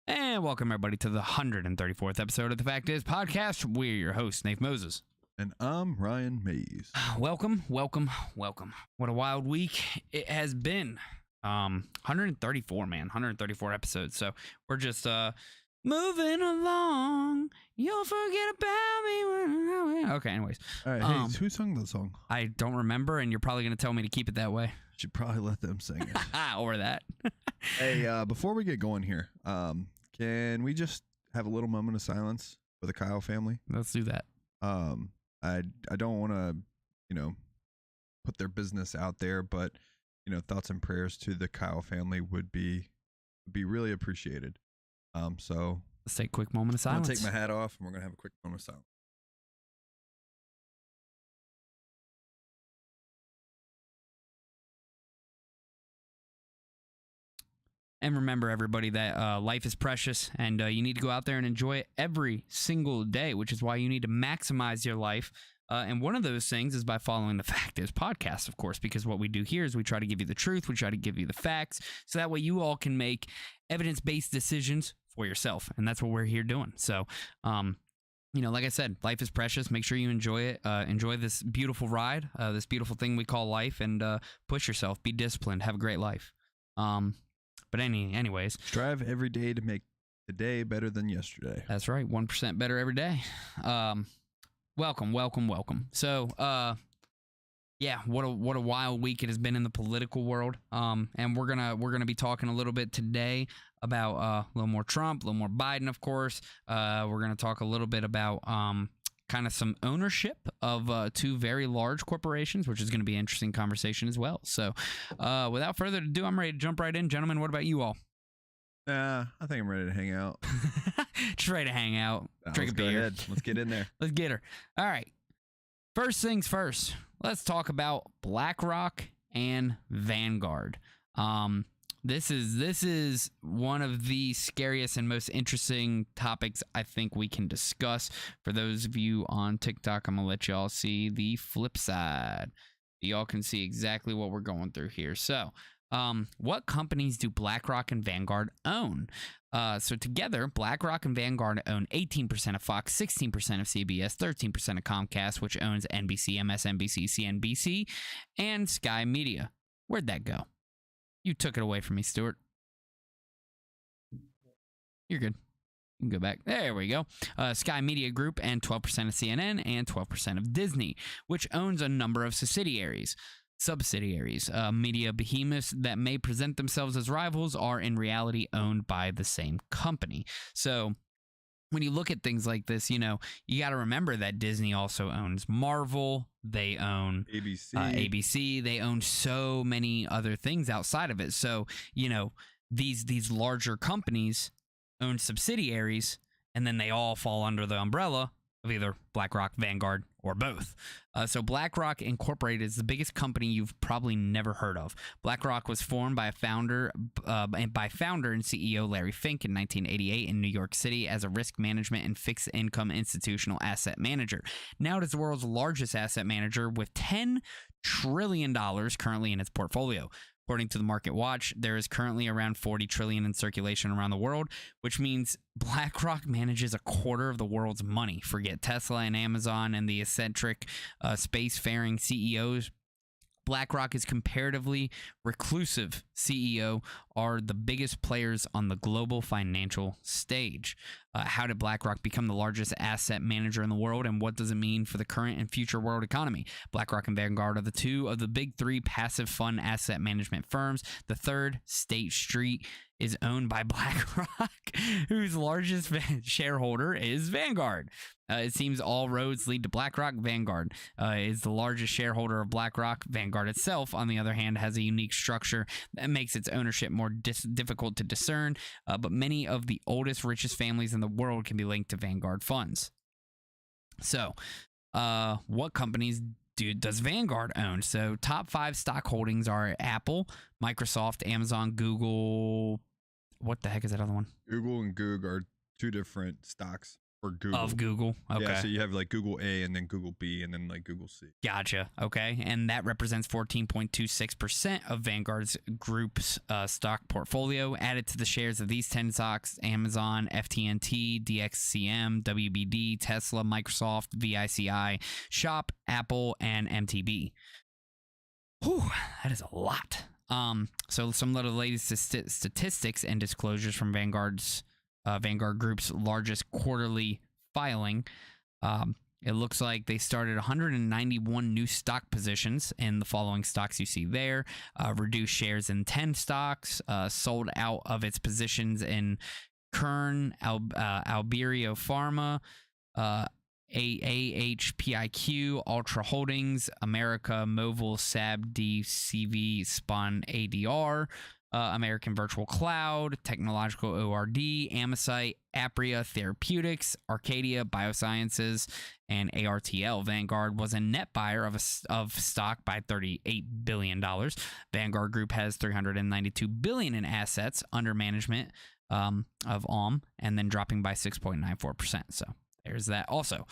And welcome everybody to the 134th episode of the Fact Is podcast. We're your hosts, Nate Moses. And I'm Ryan Mays. Welcome. What a wild week it has been. 134, man. 134 episodes. So we're just moving along. You'll forget about me. Okay, anyways. All right, hey, who sung the song? I don't remember, and you're probably going to tell me to keep it that way. Should probably let them sing it. Or that. Hey, before we get going here, can we just have a little moment of silence for the Kyle family? Let's do that. I don't want to, put their business out there, but thoughts and prayers to the Kyle family would be really appreciated. So let's take a quick moment of I'm silence. gonna take my hat off, and we're gonna have a quick moment of silence. And remember, everybody, that life is precious, and you need to go out there and enjoy it every single day, which is why you need to maximize your life. And one of those things is by following the Fact Is podcast, of course, because what we do here is we try to give you the truth. We try to give you the facts, so that way you all can make evidence-based decisions for yourself. And that's what we're here doing. So, like I said, life is precious. Make sure you enjoy it. Enjoy this beautiful ride, this beautiful thing we call life, and push yourself. Be disciplined. Have a great life. But anyways. Strive every day to make the day better than yesterday. That's right. 1% better every day. Welcome. So, what a wild week it has been in the political world. And we're gonna be talking a little bit today about a little more Trump, a little more Biden, of course. We're gonna talk a little bit about kind of some ownership of two very large corporations, which is going to be an interesting conversation as well. So without further ado, I'm ready to jump right in. Gentlemen, what about you all? I think I'm ready to hang out. Just ready to hang out, drink a beer. Let's get in there. Let's get her. All right. First things first, let's talk about BlackRock and Vanguard. This is one of the scariest and most interesting topics I think we can discuss. For those of you on TikTok, I'm going to let y'all see the flip side. Y'all can see exactly what we're going through here. So, what companies do BlackRock and Vanguard own? So together, BlackRock and Vanguard own 18% of Fox, 16% of CBS, 13% of Comcast, which owns NBC, MSNBC, CNBC, and Sky Media. Where'd that go? You took it away from me, Stuart. You're good. You can go back. There we go. Sky Media Group and 12% of CNN and 12% of Disney, which owns a number of subsidiaries. Media behemoths that may present themselves as rivals are in reality owned by the same company. So when you look at things like this, you got to remember that Disney also owns Marvel. They own ABC. They own so many other things outside of it. So, these larger companies own subsidiaries, and then they all fall under the umbrella of either BlackRock, Vanguard, or both. So BlackRock Incorporated is the biggest company you've probably never heard of. BlackRock was formed by founder and CEO Larry Fink in 1988 in New York City as a risk management and fixed income institutional asset manager. Now it is the world's largest asset manager with $10 trillion currently in its portfolio. According to the Market Watch, there is currently around $40 trillion in circulation around the world, which means BlackRock manages a quarter of the world's money. Forget Tesla and Amazon and the eccentric spacefaring CEOs. BlackRock is comparatively reclusive CEO are the biggest players on the global financial stage. How did BlackRock become the largest asset manager in the world, and what does it mean for the current and future world economy? BlackRock and Vanguard are the two of the big three passive fund asset management firms. The third, State Street, is owned by BlackRock, whose largest shareholder is Vanguard. It seems all roads lead to BlackRock. Vanguard is the largest shareholder of BlackRock. Vanguard itself, on the other hand, has a unique structure that makes its ownership more difficult to discern, but many of the oldest, richest families in the world can be linked to Vanguard funds. So, what companies does Vanguard own? So, top 5 stock holdings are Apple, Microsoft, Amazon, Google. What the heck is that other one? Google and Goog are two different stocks. For Google. of Google. Okay. Yeah, so you have like Google A and then Google B and then like Google C. Gotcha. Okay. And that represents 14.26% of Vanguard's group's stock portfolio. Added to the shares of these 10 stocks: Amazon, FTNT, DXCM, WBD, Tesla, Microsoft, VICI, Shop, Apple, and MTB. Whew, that is a lot. So some of the latest statistics and disclosures from Vanguard Group's largest quarterly filing. It looks like they started 191 new stock positions in the following stocks you see there. Reduced shares in 10 stocks. Sold out of its positions in Kern, Albireo Pharma, AHPIQ, Ultra Holdings, America, Movil, SAB, DCV, Spawn ADR, American Virtual Cloud, Technological ORD, Amesite, Apria Therapeutics, Arcadia Biosciences, and ARTL. Vanguard was a net buyer of stock by $38 billion. Vanguard Group has $392 billion in assets under management of AUM, and then dropping by 6.94%. So there's that. Also,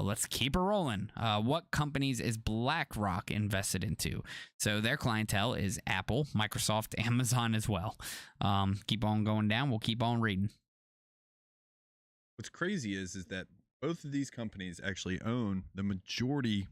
let's keep it rolling. What companies is BlackRock invested into? So their clientele is Apple, Microsoft, Amazon as well. Keep on going down. We'll keep on reading. What's crazy is that both of these companies actually own the majority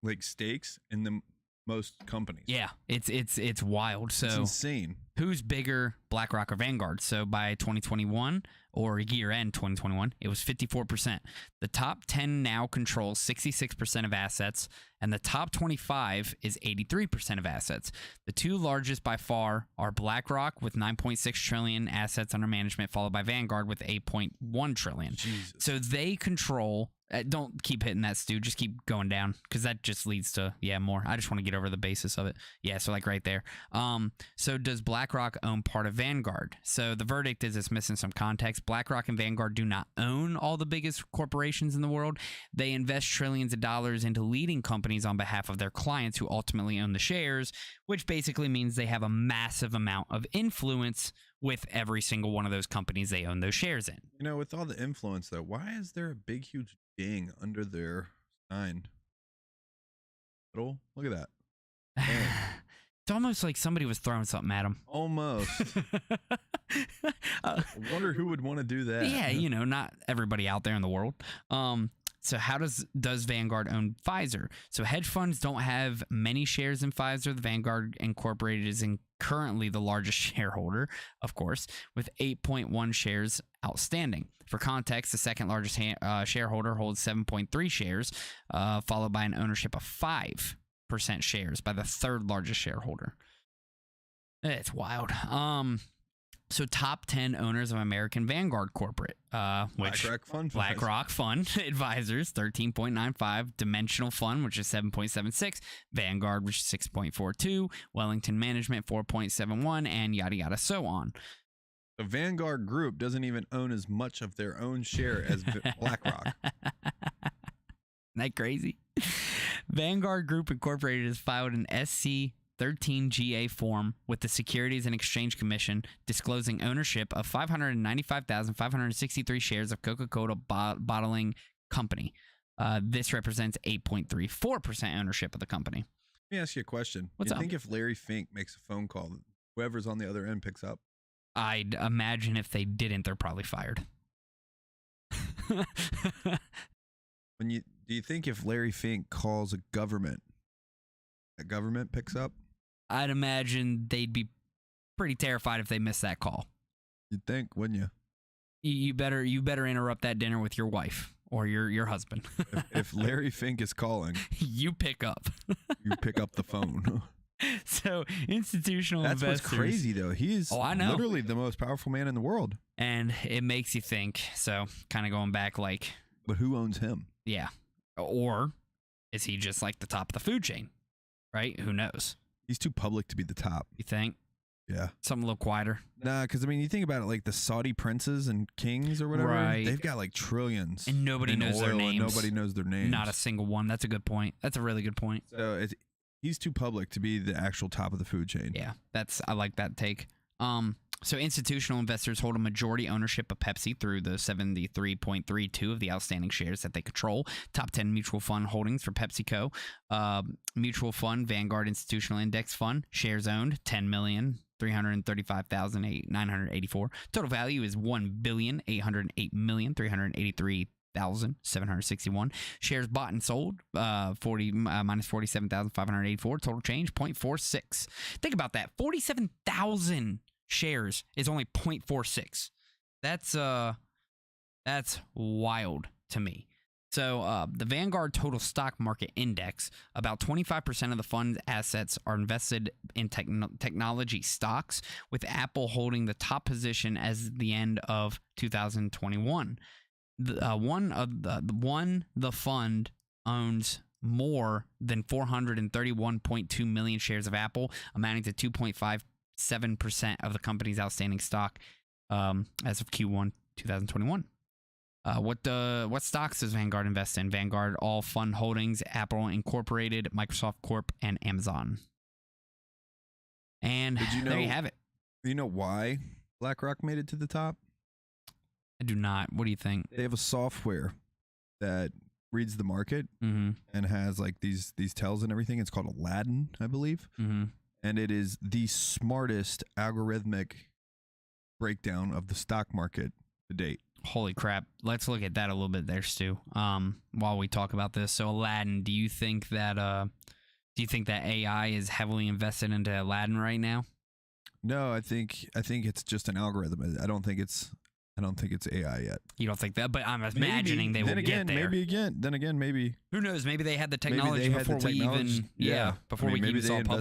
like stakes in the most companies. Yeah, it's wild. So it's insane. Who's bigger, BlackRock or Vanguard? So by 2021 or year end 2021, it was 54%. The top 10 now control 66% of assets, and the top 25 is 83% of assets. The two largest by far are BlackRock with 9.6 trillion assets under management, followed by Vanguard with 8.1 trillion. Jesus. So they control. Don't keep hitting that, Stu. Just keep going down, because that just leads to more. I just want to get over the basis of it. Yeah, so like right there. So does BlackRock own part of Vanguard? So the verdict is it's missing some context. BlackRock and Vanguard do not own all the biggest corporations in the world. They invest trillions of dollars into leading companies on behalf of their clients who ultimately own the shares, which basically means they have a massive amount of influence with every single one of those companies they own those shares in. You know, with all the influence though, why is there a big, huge ding under their sign? Look at that. It's almost like somebody was throwing something at them. Almost. I wonder who would want to do that. Yeah, not everybody out there in the world. So how does Vanguard own Pfizer? So hedge funds don't have many shares in Pfizer. The Vanguard Incorporated is currently the largest shareholder, of course, with 8.1 shares outstanding. For context, the second largest shareholder holds 7.3 shares, followed by an ownership of 5% shares by the third largest shareholder. It's wild. So top 10 owners of American Vanguard Corporate, which BlackRock Fund Advisors, 13.95, Dimensional Fund, which is 7.76, Vanguard, which is 6.42, Wellington Management, 4.71, and yada yada so on. The Vanguard Group doesn't even own as much of their own share as BlackRock. Isn't that crazy? Vanguard Group Incorporated has filed an SC 13GA form with the Securities and Exchange Commission disclosing ownership of 595,563 shares of Coca-Cola Bottling Company. This represents 8.34% ownership of the company. Let me ask you a question. What's you up? think if Larry Fink makes a phone call, whoever's on the other end picks up? I'd imagine if they didn't, they're probably fired. Do you think if Larry Fink calls a government, the government picks up? I'd imagine they'd be pretty terrified if they missed that call. You'd think, wouldn't you? You better interrupt that dinner with your wife or your husband. if Larry Fink is calling, you pick up. You pick up the phone. So institutional That's investors. What's crazy though. He's I know. Literally the most powerful man in the world. And it makes you think. So kind of going back, like, but who owns him? Yeah. Or is he just like the top of the food chain? Right? Who knows? He's too public to be the top. You think? Yeah. Something a little quieter. Nah, because I mean, you think about it, like the Saudi princes and kings or whatever. Right. They've got like trillions. And nobody knows their names. Nobody knows their names. Not a single one. That's a good point. That's a really good point. So institutional investors hold a majority ownership of Pepsi through the 73.32 of the outstanding shares that they control. Top 10 mutual fund holdings for PepsiCo. Mutual fund, Vanguard Institutional Index Fund, shares owned, 10,335,984. Total value is 1,808,383,761. Shares bought and sold, minus 47,584. Total change, 0.46. Think about that. 47,000 shares is only 0.46. That's wild to me. So the Vanguard Total Stock Market Index, about 25% of the fund's assets are invested in technology stocks, with Apple holding the top position as the end of 2021. The fund owns more than 431.2 million shares of Apple, amounting to 2.57% of the company's outstanding stock as of Q1 2021. What stocks does Vanguard invest in? Vanguard All Fund Holdings, Apple Incorporated, Microsoft Corp, and Amazon. And there you have it. You know why BlackRock made it to the top? I do not. What do you think? They have a software that reads the market and has like these tells and everything. It's called Aladdin, I believe. And it is the smartest algorithmic breakdown of the stock market to date. Holy crap. Let's look at that a little bit there, Stu, while we talk about this. So Aladdin, do you think that AI is heavily invested into Aladdin right now? No, I think it's just an algorithm. I don't think it's AI yet. You don't think that? But I'm imagining they will get there. Maybe. Who knows? Maybe they had the technology before we even saw public.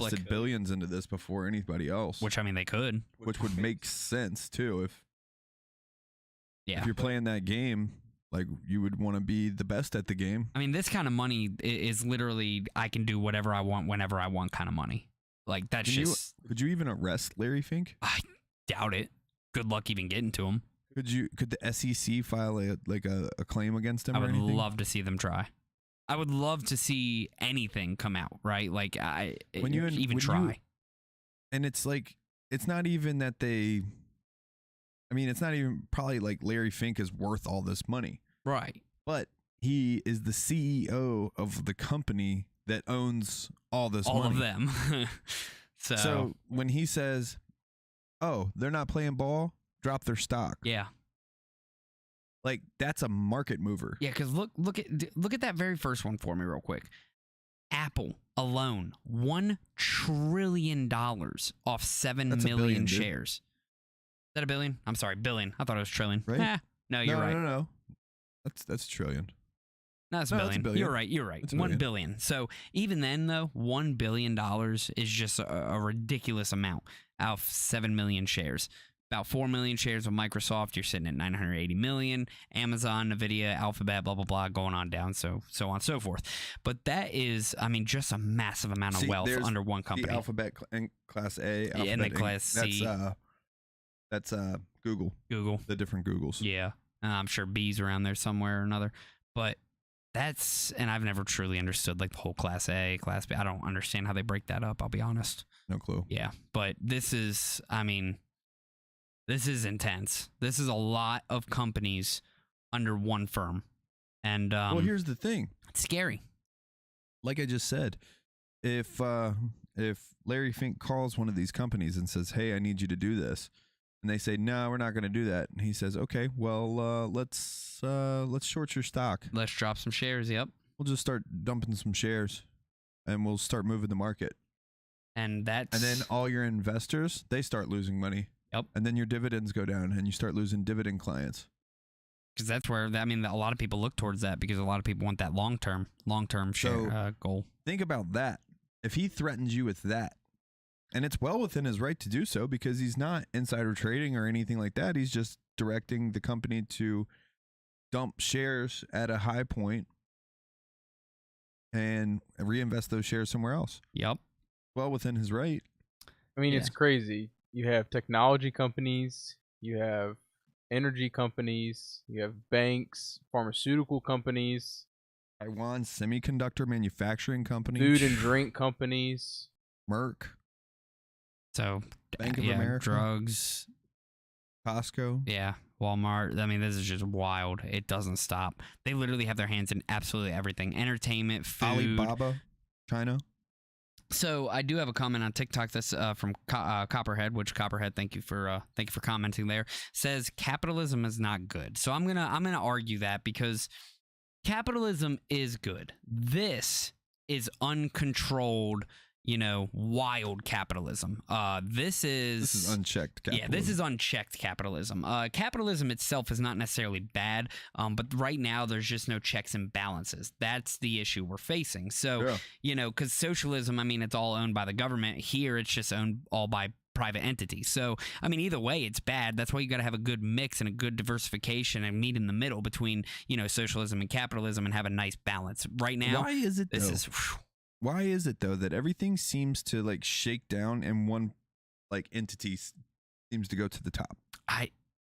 Invested billions into this before anybody else. Which, I mean, they could. Which would make sense too if Yeah. If you're playing that game, like, you would want to be the best at the game. I mean, this kind of money is literally I can do whatever I want whenever I want kind of money. Like, that's could you even arrest Larry Fink? I doubt it. Good luck even getting to him. Could the SEC file a claim against him? I would love to see them try. I would love to see anything come out, right? Like, try. And it's like, it's not even that they. I mean, it's not even probably like Larry Fink is worth all this money. Right. But he is the CEO of the company that owns all this money. All of them. So when he says, oh, they're not playing ball, drop their stock. Yeah. Like, that's a market mover. Yeah, because look at that very first one for me real quick. Apple alone, $1 trillion off 7 million shares. Is that a billion? I'm sorry, billion. I thought it was trillion. Right? No, you're right. No. That's a trillion. No, it's billion. You're right. It's $1 billion. So even then, though, $1 billion is just a ridiculous amount out of 7 million shares. About 4 million shares of Microsoft, you're sitting at 980 million. Amazon, Nvidia, Alphabet, blah, blah, blah, going on down, so on and so forth. But that is, I mean, just a massive amount of wealth under one company. The Alphabet Class A, Alphabet and the Class C. That's Google. Google. The different Googles. Yeah. I'm sure B's around there somewhere or another. But that's, and I've never truly understood like the whole Class A, Class B. I don't understand how they break that up, I'll be honest. No clue. Yeah. But this is, I mean, this is intense. This is a lot of companies under one firm. And well, here's the thing. It's scary. Like I just said, if Larry Fink calls one of these companies and says, "Hey, I need you to do this," and they say, "No, we're not going to do that," and he says, "Okay, well, let's short your stock. Let's drop some shares." Yep. We'll just start dumping some shares, and we'll start moving the market. And then all your investors, they start losing money. Yep. And then your dividends go down, and you start losing dividend clients. Because that's where, I mean, a lot of people look towards that because a lot of people want that long-term share goal. Think about that. If he threatens you with that, and it's well within his right to do so because he's not insider trading or anything like that. He's just directing the company to dump shares at a high point and reinvest those shares somewhere else. Yep. Well within his right. I mean, It's crazy. You have technology companies, you have energy companies, you have banks, pharmaceutical companies, Taiwan semiconductor manufacturing company, food and drink companies, Merck. So Bank of America. drugs, Costco. Yeah, Walmart. I mean, this is just wild. It doesn't stop. They literally have their hands in absolutely everything. Entertainment, food. Alibaba, China. So I do have a comment on TikTok that's from Copperhead, which Copperhead, thank you for commenting there. Says capitalism is not good. So I'm gonna argue that because capitalism is good. This is uncontrolled, wild capitalism. This is unchecked capitalism. Yeah, this is unchecked capitalism. Capitalism itself is not necessarily bad, but right now there's just no checks and balances. That's the issue we're facing. So, because socialism, I mean, it's all owned by the government. Here, it's just owned all by private entities. So, I mean, either way, it's bad. That's why you got to have a good mix and a good diversification and meet in the middle between, socialism and capitalism and have a nice balance. Right now, why is it this though? is... Why is it though that everything seems to like shake down and one like entity seems to go to the top?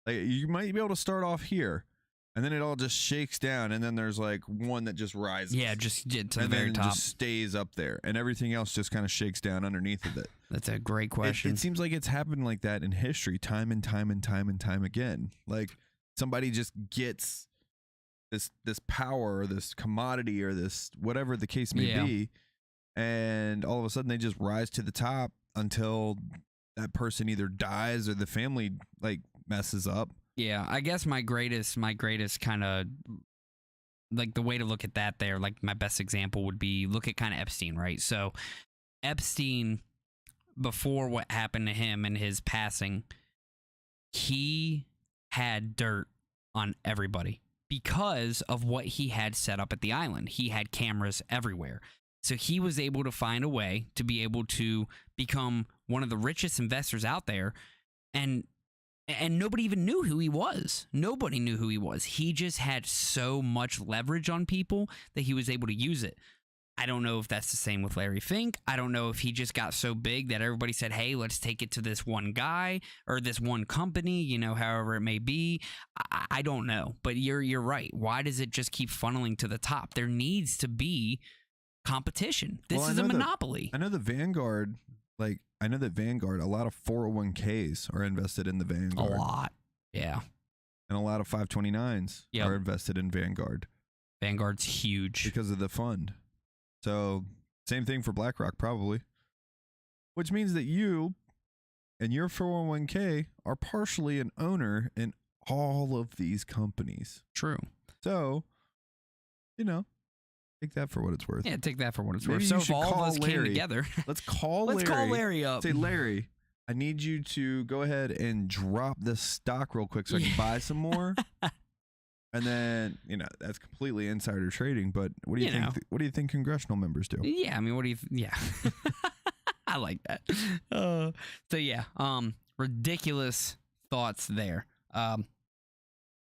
You might be able to start off here, and then it all just shakes down, and then there's like one that just rises. Yeah, just get to the and very then top. Just stays up there, and everything else just kind of shakes down underneath of it. That's a great question. It seems like it's happened like that in history, time and time and time and time again. Like somebody just gets this power, or this commodity, or this whatever the case may be. And all of a sudden they just rise to the top until that person either dies or the family like messes up. Yeah, I guess my greatest kind of like the way to look at that there, like my best example would be look at kind of Epstein, right? So Epstein, before what happened to him and his passing, he had dirt on everybody because of what he had set up at the island. He had cameras everywhere. So he was able to find a way to be able to become one of the richest investors out there, and nobody even knew who he was. Nobody knew who he was. He just had so much leverage on people that he was able to use it. I don't know if that's the same with Larry Fink. I don't know if he just got so big that everybody said, hey, let's take it to this one guy or this one company, however it may be. I don't know. But you're right. Why does it just keep funneling to the top? There needs to be competition. This is a monopoly. I know that Vanguard, a lot of 401ks are invested in the Vanguard. A lot. Yeah. And a lot of 529s are invested in Vanguard. Vanguard's huge. Because of the fund. So, same thing for BlackRock, probably. Which means that you and your 401k are partially an owner in all of these companies. True. So, take that for what it's worth. Yeah, take that for what it's Maybe worth. So if all of us came together, let's call Larry up. Say, Larry, I need you to go ahead and drop this stock real quick so I can buy some more. And then, that's completely insider trading. But what do you think? What do you think congressional members do? Yeah, I mean, what do you? Yeah, I like that. So yeah, ridiculous thoughts there. I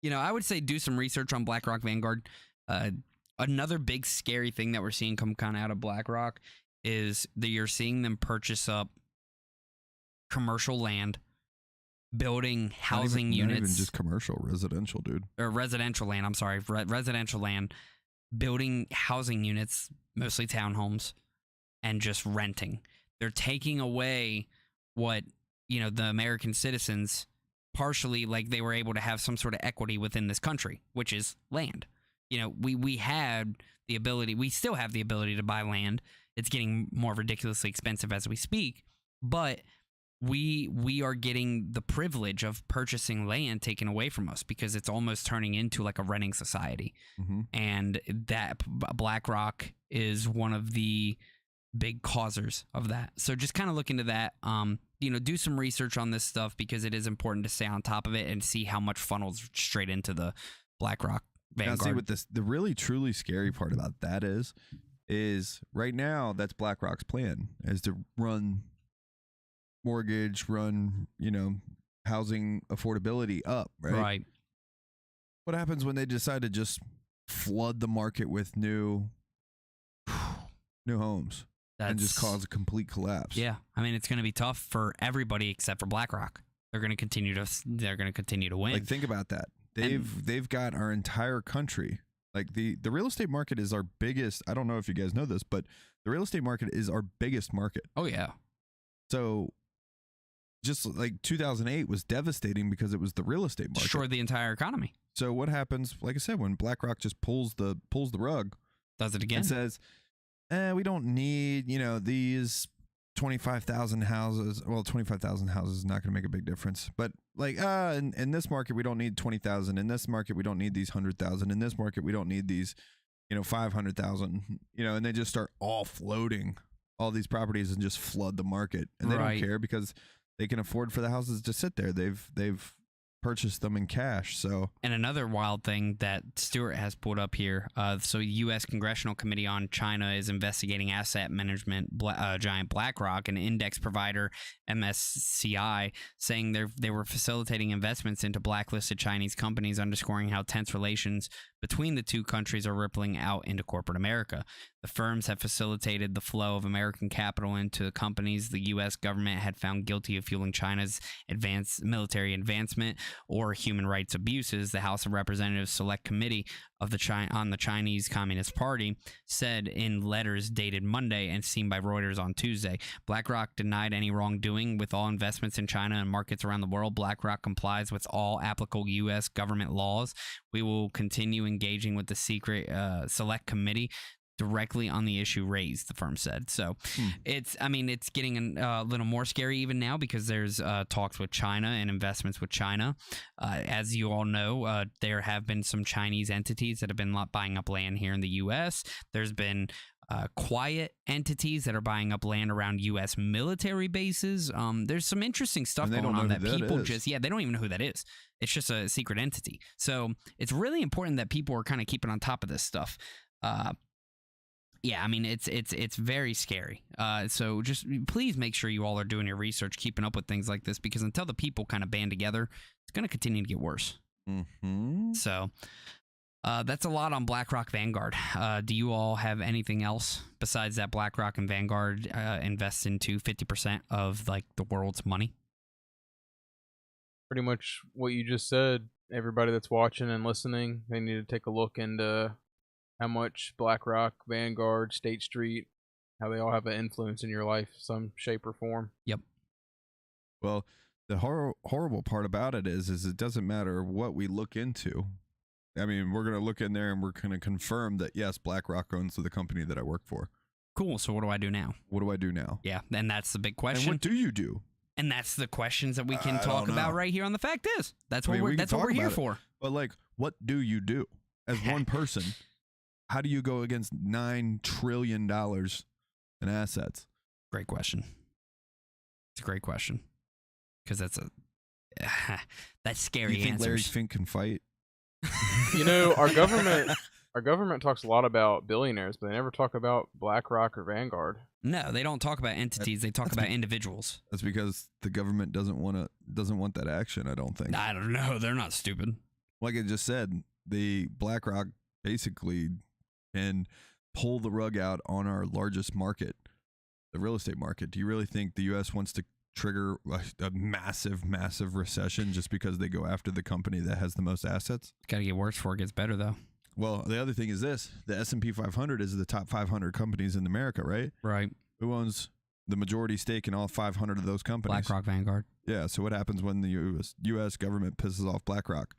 would say do some research on BlackRock, Vanguard. Another big scary thing that we're seeing come kind of out of BlackRock is that you're seeing them purchase up commercial land, building housing units. Not even just commercial, residential, dude. Or residential land, I'm sorry. Residential land, building housing units, mostly townhomes, and just renting. They're taking away what, the American citizens partially, like they were able to have some sort of equity within this country, which is land. We had the ability, we still have the ability to buy land. It's getting more ridiculously expensive as we speak, but we are getting the privilege of purchasing land taken away from us because it's almost turning into like a renting society. Mm-hmm. And that BlackRock is one of the big causers of that. So just kind of look into that. Do some research on this stuff because it is important to stay on top of it and see how much funnels straight into the BlackRock Vanguard. Now, see what the really truly scary part about that is right now that's BlackRock's plan is to run mortgage, housing affordability up, right? Right. What happens when they decide to just flood the market with new homes and just cause a complete collapse? Yeah, I mean it's going to be tough for everybody except for BlackRock. They're going to continue to win. Like think about that. They've got our entire country. Like the real estate market is our biggest. I don't know if you guys know this, but the real estate market is our biggest market. Oh yeah. So just like 2008 was devastating because it was the real estate market. Destroyed the entire economy. So what happens, like I said, when BlackRock just pulls the rug, Does it again? and says, we don't need, these 25,000 houses. Well, 25,000 houses is not going to make a big difference. But like, in this market, we don't need 20,000. In this market, we don't need these 100,000. In this market, we don't need these, 500,000, and they just start offloading all these properties and just flood the market. And they Right. don't care because they can afford for the houses to sit there. They've purchased them in cash. So And another wild thing that Stuart has pulled up here. So U.S. Congressional Committee on China is investigating asset management giant BlackRock and index provider MSCI, saying they were facilitating investments into blacklisted Chinese companies, underscoring how tense relations between the two countries are rippling out into corporate America. The firms have facilitated the flow of American capital into companies the U.S. government had found guilty of fueling China's military advancement or human rights abuses. The House of Representatives Select Committee of on the Chinese Communist Party said in letters dated Monday and seen by Reuters on Tuesday. BlackRock denied any wrongdoing with all investments in China and markets around the world. BlackRock complies with all applicable U.S. government laws. We will continue engaging with the Select Committee directly on the issue raised, the firm said. So it's getting a little more scary even now because there's talks with China and investments with China. As you all know, there have been some Chinese entities that have been buying up land here in the U.S. There's been quiet entities that are buying up land around U.S. military bases. There's some interesting stuff going on that people they don't even know who that is. It's just a secret entity. So it's really important that people are kind of keeping on top of this stuff. It's very scary. So just please make sure you all are doing your research, keeping up with things like this, because until the people kind of band together, it's going to continue to get worse. Mm-hmm. So that's a lot on BlackRock Vanguard. Do you all have anything else besides that BlackRock and Vanguard invest into 50% of like the world's money? Pretty much what you just said. Everybody that's watching and listening, they need to take a look into how much BlackRock, Vanguard, State Street, how they all have an influence in your life, some shape or form. Yep. Well, the horrible part about it is it doesn't matter what we look into. I mean, we're going to look in there and we're going to confirm that, yes, BlackRock owns the company that I work for. Cool. So what do I do now? What do I do now? Yeah, and that's the big question. And what do you do? And that's the questions that we can talk about right here on The Fact Is. That's what we're here for. But like, what do you do as one person? How do you go against $9 trillion in assets? Great question. It's a great question because that's scary. You think answers. Larry Fink can fight? Our government talks a lot about billionaires, but they never talk about BlackRock or Vanguard. No, they don't talk about entities. They talk about individuals. That's because the government doesn't want that action, I don't think. I don't know. They're not stupid. Like I just said, the BlackRock basically can pull the rug out on our largest market, the real estate market. Do you really think the U.S. wants to trigger a massive, massive recession just because they go after the company that has the most assets? It's got to get worse before it gets better, though. Well, the other thing is this. The S&P 500 is the top 500 companies in America, right? Right. Who owns the majority stake in all 500 of those companies? BlackRock, Vanguard. Yeah, so what happens when the U.S. government pisses off BlackRock?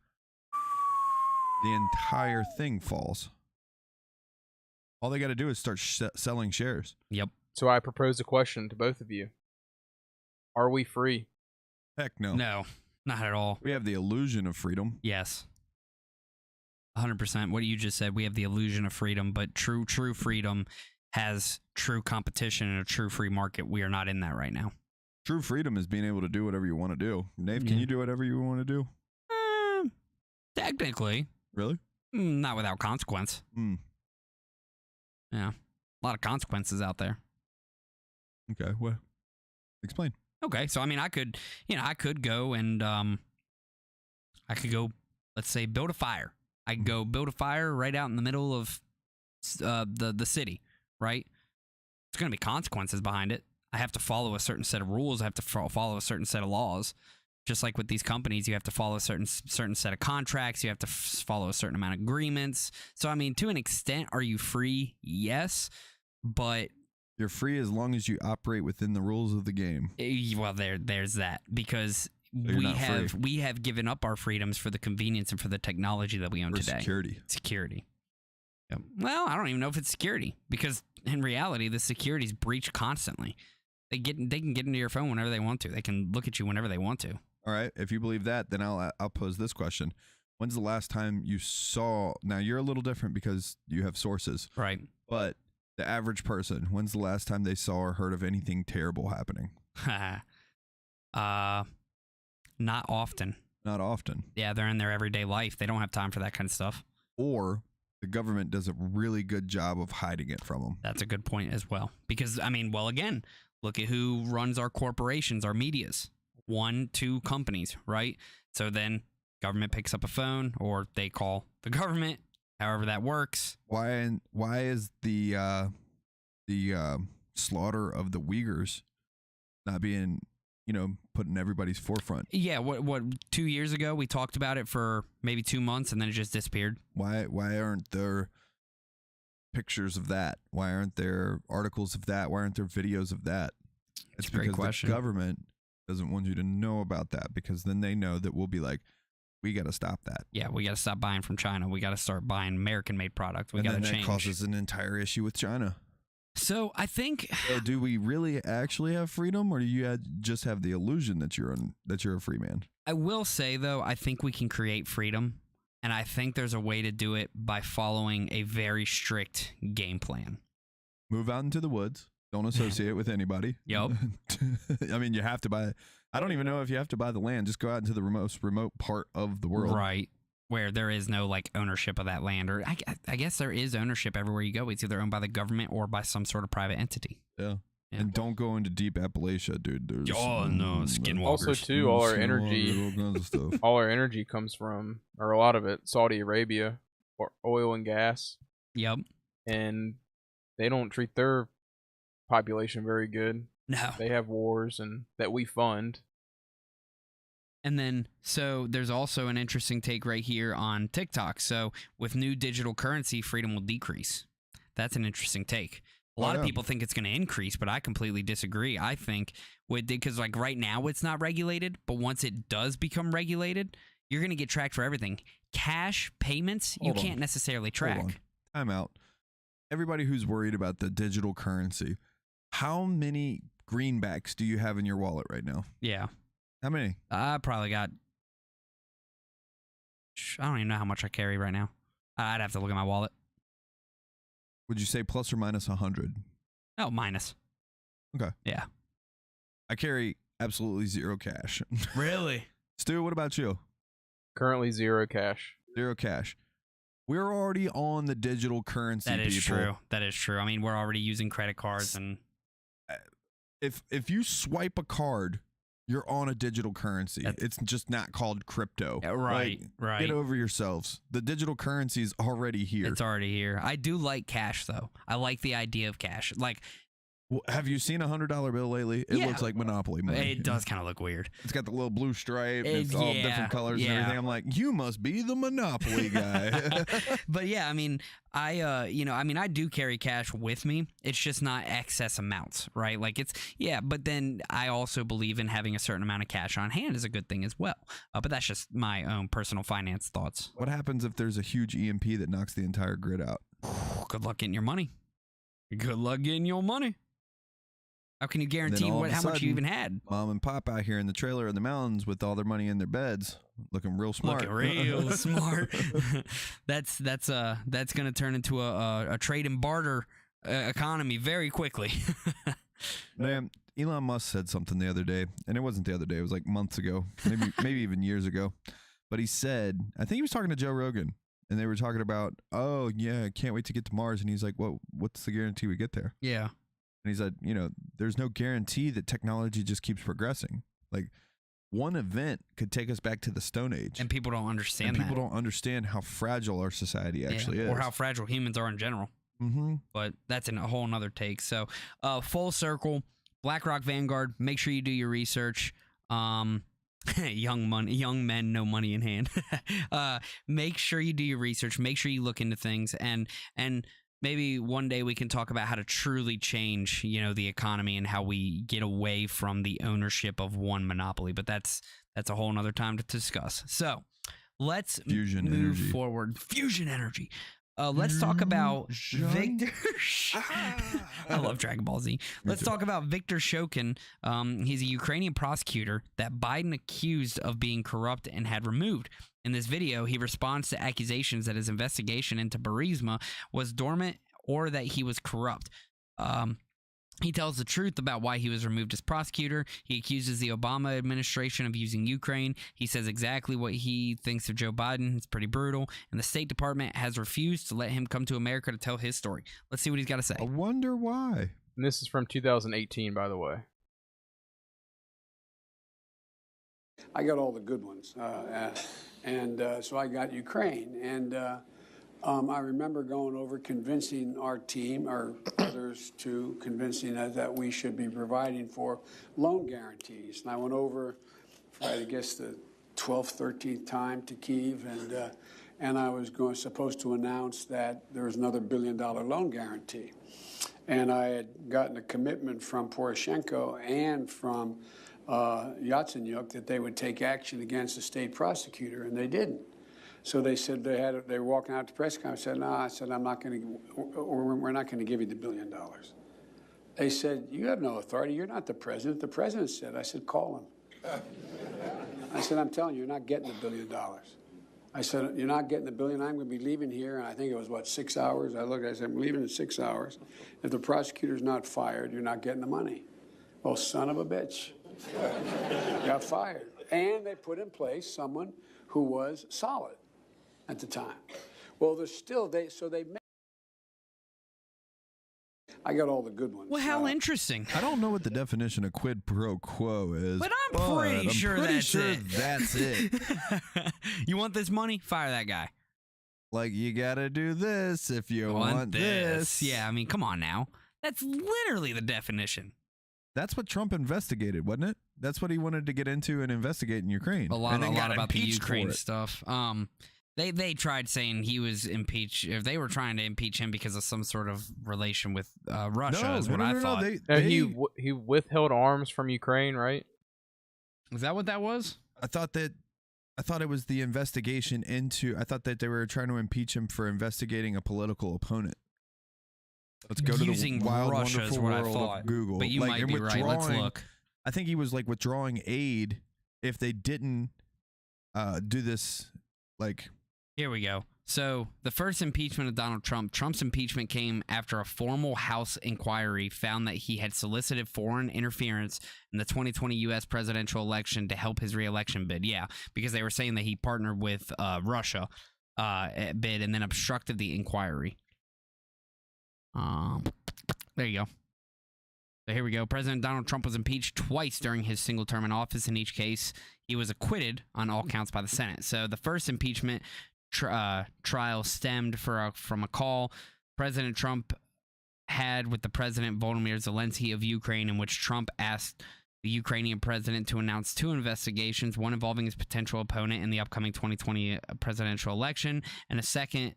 The entire thing falls. All they got to do is start selling shares. Yep. So I propose a question to both of you. Are we free? Heck no. No, not at all. We have the illusion of freedom. Yes. 100%. What you just said, we have the illusion of freedom, but true freedom has true competition in a true free market. We are not in that right now. True freedom is being able to do whatever you want to do. Nave, can you do whatever you want to do? Technically. Really? Not without consequence. Yeah. A lot of consequences out there. Okay. Well, explain. Okay. So, I mean, I could go and, let's say, build a fire. I could go build a fire right out in the middle of the city, right? There's going to be consequences behind it. I have to follow a certain set of rules. I have to follow a certain set of laws. Just like with these companies, you have to follow a certain set of contracts. You have to follow a certain amount of agreements. So, I mean, to an extent, are you free? Yes. But You're free as long as you operate within the rules of the game. Well, there's that, because you're not free. we have given up our freedoms for the convenience and for the technology that we own For today. security. Yep. Well, I don't even know if it's security, because in reality, the security's breached constantly. They can get into your phone whenever they want to. They can look at you whenever they want to. All right. If you believe that, then I'll pose this question. When's the last time you saw? Now you're a little different because you have sources, Right. but the average person, when's the last time they saw or heard of anything terrible happening? Not often. Not often. Yeah, they're in their everyday life. They don't have time for that kind of stuff. Or the government does a really good job of hiding it from them. That's a good point as well. Because, I mean, well, again, look at who runs our corporations, our medias. 1, 2 companies, right? So then government picks up a phone, or they call the government, however that works. Why is the slaughter of the Uyghurs not being, put in everybody's forefront? Yeah, what 2 years ago we talked about it for maybe 2 months, and then it just disappeared. Why aren't there pictures of that? Why aren't there articles of that? Why aren't there videos of that? It's a great because question. the government doesn't want you to know about that, because then they know that we'll be like, we got to stop that. Yeah, we got to stop buying from China. We got to start buying American-made product. We got to And then change. that causes an entire issue with China. So I think, So do we really actually have freedom, or do you just have the illusion that you're a free man? I will say, though, I think we can create freedom, and I think there's a way to do it by following a very strict game plan. Move out into the woods. Don't associate with anybody. Yup. I mean, you have to buy. I don't even know if you have to buy the land. Just go out into the most remote part of the world. Right. Where there is no ownership of that land, or I guess there is ownership everywhere you go. It's either owned by the government or by some sort of private entity. Yeah. Yeah. And don't go into deep Appalachia, dude. There's Skinwalkers. Also, too, all our Skinwalkers, energy, all kinds of stuff. all our energy comes from, or a lot of it, Saudi Arabia, or oil and gas, Yep. and they don't treat their population very good. No. They have wars and that we fund. And then, so there's also an interesting take right here on TikTok. So with new digital currency, freedom will decrease. That's an interesting take. A lot of people think it's going to increase, but I completely disagree. I think because right now it's not regulated, but once it does become regulated, you're going to get tracked for everything. Cash payments, you can't necessarily track. Time out. Everybody who's worried about the digital currency, how many greenbacks do you have in your wallet right now? Yeah. How many? I probably got, I don't even know how much I carry right now. I'd have to look at my wallet. Would you say plus or minus 100? Oh, minus. Okay. Yeah. I carry absolutely zero cash. Really? Stu, what about you? Currently 0 cash. Zero cash. We're already on the digital currency. That is people. true. That is true. I mean, we're already using credit cards, and If you swipe a card, you're on a digital currency. It's just not called crypto. Right. Get over yourselves. The digital currency is already here. It's already here. I do like cash, though. I like the idea of cash. Well, have you seen a $100 bill lately? It looks like Monopoly money. It does kind of look weird. It's got the little blue stripe. It's all different colors and everything. I'm like, you must be the Monopoly guy. But yeah, I mean, I do carry cash with me. It's just not excess amounts, right? But then I also believe in having a certain amount of cash on hand is a good thing as well. But that's just my own personal finance thoughts. What happens if there's a huge EMP that knocks the entire grid out? Good luck getting your money. Good luck getting your money. How can you guarantee how much you even had? Mom and Pop out here in the trailer in the mountains with all their money in their beds, looking real smart. Looking real smart. That's going to turn into a trade and barter economy very quickly. Man, Elon Musk said something the other day, and it wasn't the other day. It was like months ago, maybe even years ago. But he said, I think he was talking to Joe Rogan, and they were talking about, oh yeah, I can't wait to get to Mars. And he's like, what's the guarantee we get there? Yeah. And he said, there's no guarantee that technology just keeps progressing. Like, one event could take us back to the Stone Age. And people don't understand that. People don't understand how fragile our society actually is. Or how fragile humans are in general. Mm-hmm. But that's a whole nother take. So, full circle, BlackRock Vanguard, make sure you do your research. Young men, no money in hand. Make sure you do your research. Make sure you look into things. And maybe one day we can talk about how to truly change, the economy and how we get away from the ownership of one monopoly. But that's a whole nother time to discuss. So let's Fusion move energy. forward. Fusion energy. Let's talk about Victor. I love Dragon Ball Z. Let's talk about Viktor Shokin. He's a Ukrainian prosecutor that Biden accused of being corrupt and had removed. In this video, he responds to accusations that his investigation into Burisma was dormant or that he was corrupt. He tells the truth about why he was removed as prosecutor. He accuses the Obama administration of using Ukraine. He says exactly what he thinks of Joe Biden. It's pretty brutal. And the State Department has refused to let him come to America to tell his story. Let's see what he's got to say. I wonder why. And this is from 2018, by the way. I got all the good ones. So I got Ukraine. And I remember going over convincing our team, or others too, convincing us that we should be providing for loan guarantees. And I went over, I guess, the 12th, 13th time to Kyiv, and I was supposed to announce that there was another $1 billion loan guarantee. And I had gotten a commitment from Poroshenko and from Yatsenyuk that they would take action against the state prosecutor, and they didn't. So they said they were walking out to press conference. I said, no, we're not going to give you the $1 billion. They said, you have no authority. You're not the president. The president said. I said, call him. I said, I'm telling you, you're not getting the $1 billion. I said, you're not getting the $1 billion. I'm going to be leaving here. And I think it was, 6 hours? I said, I'm leaving in 6 hours. If the prosecutor's not fired, you're not getting the money. Well, son of a bitch. Got fired. And they put in place someone who was solid at the time. Well, there's still, I got all the good ones. Well, how interesting. I don't know what the definition of quid pro quo is. But I'm pretty sure that's it. You want this money? Fire that guy. Like, you gotta do this if you want this. Yeah, I mean, come on now. That's literally the definition. That's what Trump investigated, wasn't it? That's what he wanted to get into and investigate in Ukraine. A lot and then got about the impeached Ukraine for it. stuff. They tried saying he was impeached. If they were trying to impeach him because of some sort of relation with Russia, is what I thought. He withheld arms from Ukraine, right? Is that what that was? I thought it was the investigation into. I thought that they were trying to impeach him for investigating a political opponent. Let's go Using to the wild, Russia wonderful is what I world thought. of Google. But you might be right. Let's look. I think he was like withdrawing aid if they didn't do this. Like, here we go. So the first impeachment of Donald Trump. Trump's impeachment came after a formal House inquiry found that he had solicited foreign interference in the 2020 U.S. presidential election to help his re-election bid. Yeah, because they were saying that he partnered with Russia bid and then obstructed the inquiry. There you go. So here we go. President Donald Trump was impeached twice during his single term in office. In each case, he was acquitted on all counts by the Senate. So the first impeachment trial stemmed from a call President Trump had with the President Volodymyr Zelensky of Ukraine, in which Trump asked the Ukrainian president to announce two investigations, one involving his potential opponent in the upcoming 2020 presidential election, and a second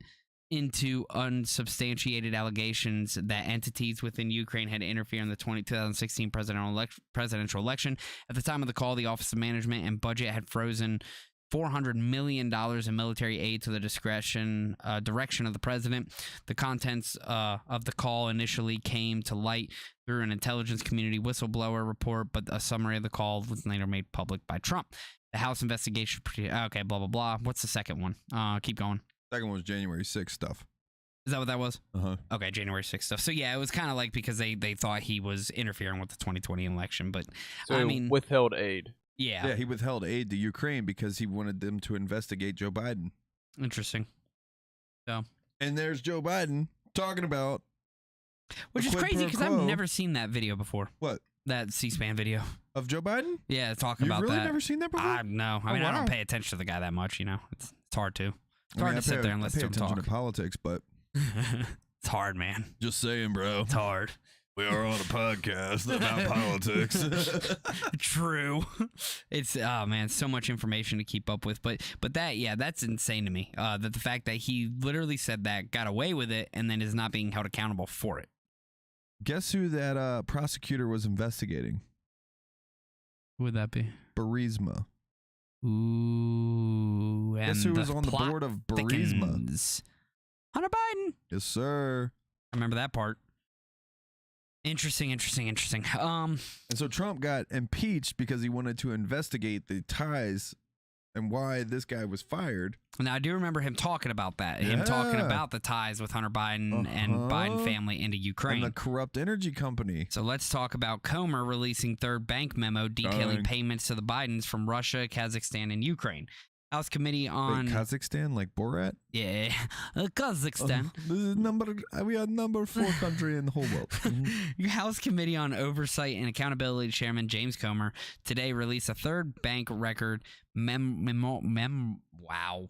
into unsubstantiated allegations that entities within Ukraine had interfered in the 2016 presidential election. At the time of the call, the Office of Management and Budget had frozen $400 million in military aid to the direction of the president. The contents of the call initially came to light through an intelligence community whistleblower report, but a summary of the call was later made public by Trump. The House investigation... Okay, blah, blah, blah. What's the second one? Keep going. Second one was January 6th stuff. Is that what that was? Uh-huh. Okay, January 6th stuff. So, yeah, it was kind of like because they thought he was interfering with the 2020 election, but, so I mean... withheld aid. Yeah. Yeah, he withheld aid to Ukraine because he wanted them to investigate Joe Biden. Interesting. So... And there's Joe Biden talking about... Which is crazy because I've never seen that video before. What? That C-SPAN video. Of Joe Biden? Yeah, talking about that. You've really never seen that before? No. I mean, I don't pay attention to the guy that much, you know. It's hard to. It's hard to sit there and listen to him talk. I pay attention to politics, but... It's hard, man. Just saying, bro. It's hard. We are on a podcast about politics. True. It's man, so much information to keep up with. But that's insane to me. That the fact that he literally said that, got away with it, and then is not being held accountable for it. Guess who that prosecutor was investigating? Who would that be? Burisma. Ooh. Guess who was on the board of Burisma? Thickens. Hunter Biden. Yes, sir. I remember that part. Interesting. And so Trump got impeached because he wanted to investigate the ties and why this guy was fired. Now, I do remember him talking about that. Him talking about the ties with Hunter Biden and Biden family into Ukraine. And the corrupt energy company. So let's talk about Comer releasing third bank memo detailing payments to the Bidens from Russia, Kazakhstan, and Ukraine. House Committee on... Wait, Kazakhstan, like Borat? Yeah, Kazakhstan. This is we are number 4 country in the whole world. House Committee on Oversight and Accountability Chairman James Comer today released a third bank record wow,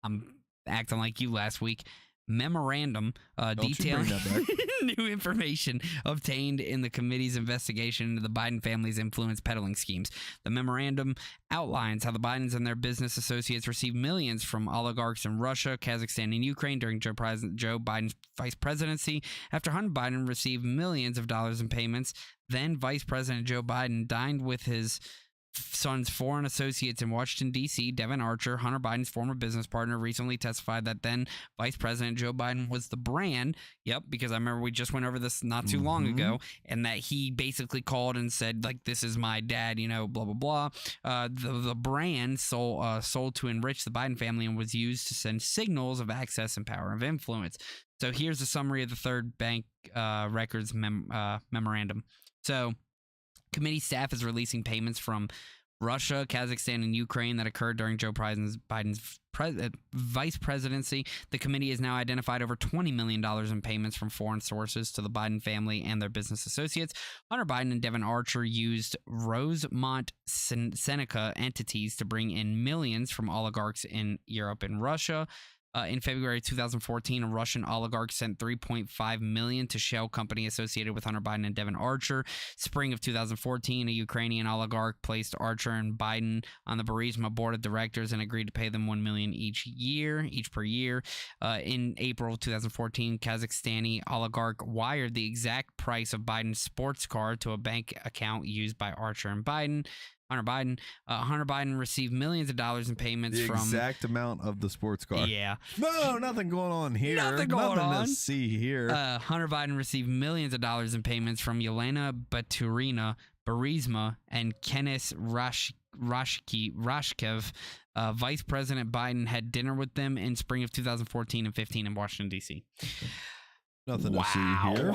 I'm acting like you last week. Memorandum detailing new information obtained in the committee's investigation into the Biden family's influence peddling schemes. The memorandum outlines how the Bidens and their business associates received millions from oligarchs in Russia, Kazakhstan, and Ukraine during Joe Biden's vice presidency. After Hunter Biden received millions of dollars in payments, then Vice President Joe Biden dined with his son's foreign associates in Washington, D.C. Devin Archer, Hunter Biden's former business partner, recently testified that then Vice President Joe Biden was the brand. Yep, because I remember we just went over this not too long ago, and that he basically called and said, like, this is my dad, you know, blah, blah, blah. The brand sold to enrich the Biden family and was used to send signals of access and power of influence. So here's a summary of the third bank records memorandum. So committee staff is releasing payments from Russia, Kazakhstan, and Ukraine that occurred during Joe Biden's vice presidency. The committee has now identified over $20 million in payments from foreign sources to the Biden family and their business associates. Hunter Biden and Devin Archer used Rosemont Seneca entities to bring in millions from oligarchs in Europe and Russia. In February 2014, a Russian oligarch sent $3.5 million to shell company associated with Hunter Biden and Devin Archer. Spring of 2014, a Ukrainian oligarch placed Archer and Biden on the Burisma board of directors and agreed to pay them $1 million each per year. In April 2014, Kazakhstani oligarch wired the exact price of Biden's sports car to a bank account used by Archer and Biden. Hunter Biden received millions of dollars in payments from... The exact amount of the sports car. Yeah. No, nothing going on here. Nothing on. To see here. Hunter Biden received millions of dollars in payments from Yelena Baturina, Burisma, and Kenes Rashkev. Vice President Biden had dinner with them in spring of 2014 and 15 in Washington, D.C. Nothing to see here.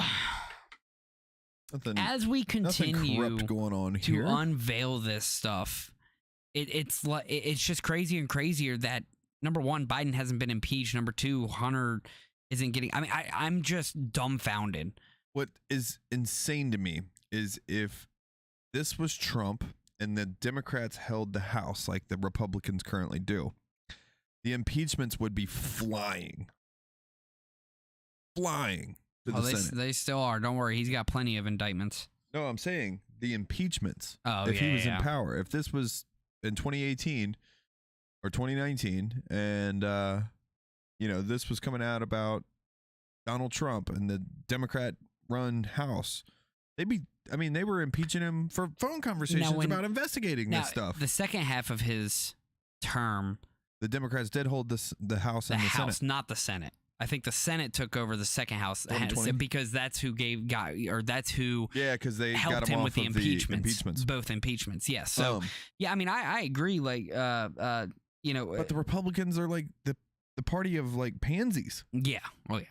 As we continue going on to here. unveil this stuff, it's just crazier and crazier that, number one, Biden hasn't been impeached. Number two, Hunter isn't getting... I mean, I'm just dumbfounded. What is insane to me is if this was Trump and the Democrats held the House like the Republicans currently do, the impeachments would be flying. They still are. Don't worry. He's got plenty of indictments. No, I'm saying the impeachments. If he was in power. If this was in 2018 or 2019 and, this was coming out about Donald Trump and the Democrat-run House, they were impeaching him for phone conversations about investigating this stuff. The second half of his term... The Democrats did hold the House and the Senate. House, not the Senate. I think the Senate took over the second house because that's who that's who because they helped got him with off the of impeachments, both impeachments. Yes. So I mean, I agree. Like, but the Republicans are like the party of like pansies. Yeah. Oh yeah.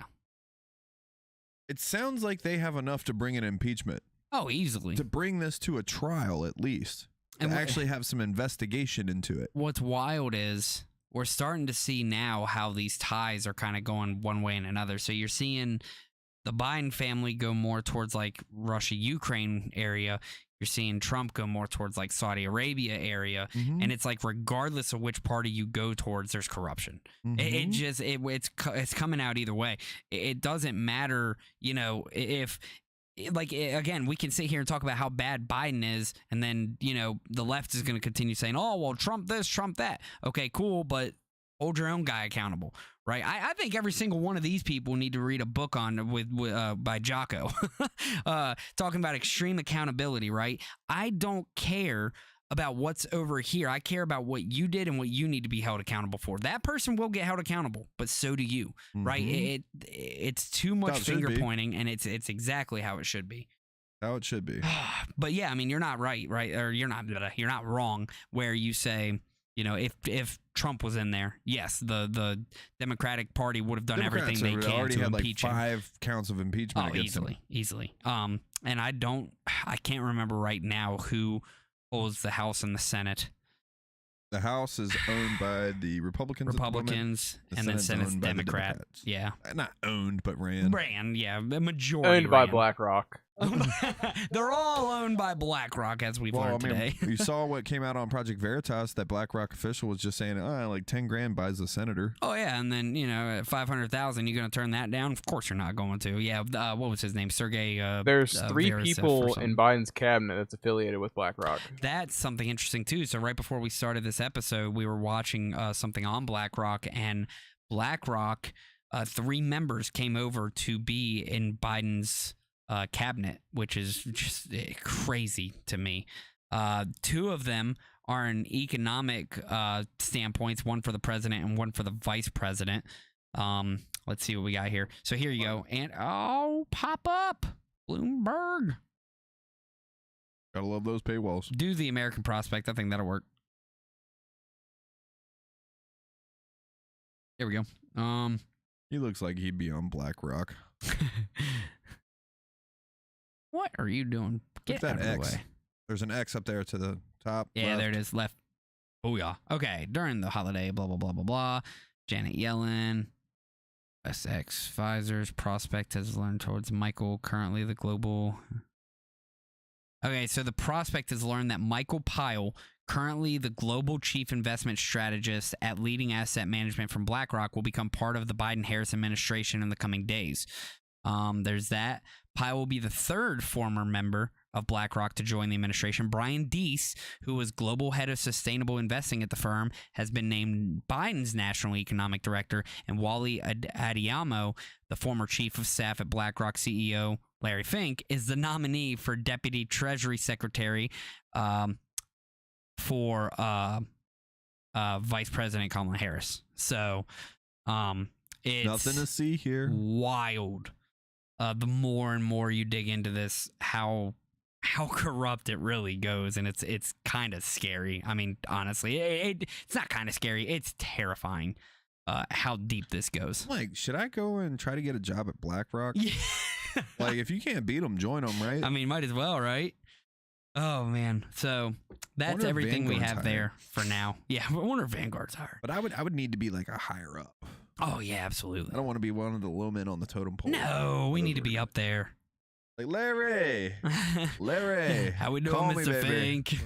It sounds like they have enough to bring an impeachment. Oh, easily. To bring this to a trial at least. And actually have some investigation into it. What's wild is we're starting to see now how these ties are kind of going one way and another. So you're seeing the Biden family go more towards like Russia-Ukraine area. You're seeing Trump go more towards like Saudi Arabia area. Mm-hmm. And it's like regardless of which party you go towards, there's corruption. Mm-hmm. It's coming out either way. It doesn't matter, if again, we can sit here and talk about how bad Biden is, and then, the left is going to continue saying, oh, well, Trump this, Trump that. Okay, cool, but hold your own guy accountable, right? I think every single one of these people need to read a book by Jocko, talking about extreme accountability, right? I don't care about what's over here. I care about what you did and what you need to be held accountable for. That person will get held accountable, but so do you, right? It's too much finger pointing, and it's exactly how it should be. How it should be. But yeah, I mean, you're not right? Or you're not wrong where you say, if Trump was in there, yes, the Democratic Party would have done everything they can to impeach him. 5 counts of impeachment against him. Easily. And I can't remember right now who holds the House and the Senate. The House is owned by the Republicans, and then Senate's Democrat. Yeah, not owned, but ran. Yeah, the majority owned by BlackRock. They're all owned by BlackRock, as we've learned today. You saw what came out on Project Veritas. That BlackRock official was just saying, like $10,000 buys the senator. Oh yeah, and then at $500,000, you're going to turn that down? Of course you're not going to. Yeah, what was his name? Sergey. There's 3 people in Biden's cabinet that's affiliated with BlackRock. That's something interesting too. So right before we started this episode, we were watching something on BlackRock, and BlackRock, 3 members came over to be in Biden's cabinet, which is just crazy to me. 2 of them are in economic standpoints, one for the president and one for the vice president. Let's see what we got here. So here you go. And pop up Bloomberg. Gotta love those paywalls. Do the American Prospect. I think that'll work. There we go. He looks like he'd be on BlackRock. What are you doing? Get out of the way. There's an X up there to the top. Yeah, left. there it is. Left. Oh, yeah. Okay. During the holiday, blah, blah, blah, blah, blah. Janet Yellen. SX Pfizer's prospect has learned towards Michael, currently the global. Okay, so the prospect has learned that Michael Pyle, currently the global chief investment strategist at leading asset management from BlackRock, will become part of the Biden-Harris administration in the coming days. There's that. Pyle will be the 3rd former member of BlackRock to join the administration. Brian Deese, who was global head of sustainable investing at the firm, has been named Biden's national economic director, and Wally Adeyemo, the former chief of staff at BlackRock CEO Larry Fink, is the nominee for deputy treasury secretary for vice president Kamala Harris. So it's nothing to see here. Wild. The more and more you dig into this, how corrupt it really goes, and it's kind of scary. I mean, honestly, it's not kind of scary. It's terrifying how deep this goes. Like, should I go and try to get a job at BlackRock? Yeah. Like, if you can't beat them, join them, right? I mean, might as well, right? Oh, man. So that's everything we have there for now. Yeah, I wonder if Vanguard's higher. But I would need to be like a higher up. Oh, yeah, absolutely. I don't want to be one of the low men on the totem pole. No, we need to be up there. Like, Larry. How we doing, Mr. Fink?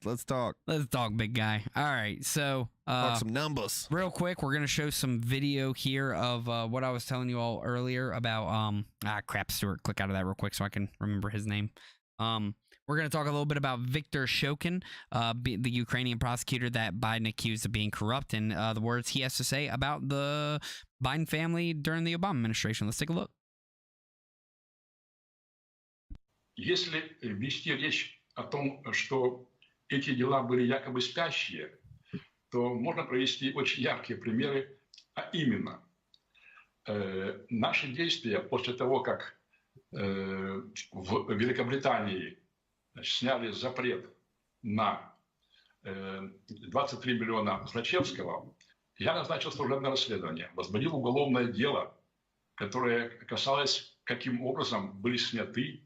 Let's talk. Let's talk, big guy. All right, so talk some numbers. Real quick, we're gonna show some video here of what I was telling you all earlier about crap, Stuart. Click out of that real quick so I can remember his name. We're going to talk a little bit about Viktor Shokin, the Ukrainian prosecutor that Biden accused of being corrupt, and the words he has to say about the Biden family during the Obama administration. Let's take a look. Если вести речь о том, что эти дела были якобы спящие, то можно привести очень яркие примеры, а именно наши действия после того, как в Великобритании сняли запрет на 23 миллиона Злачевского, я назначил служебное расследование, возбудил уголовное дело, которое касалось, каким образом были сняты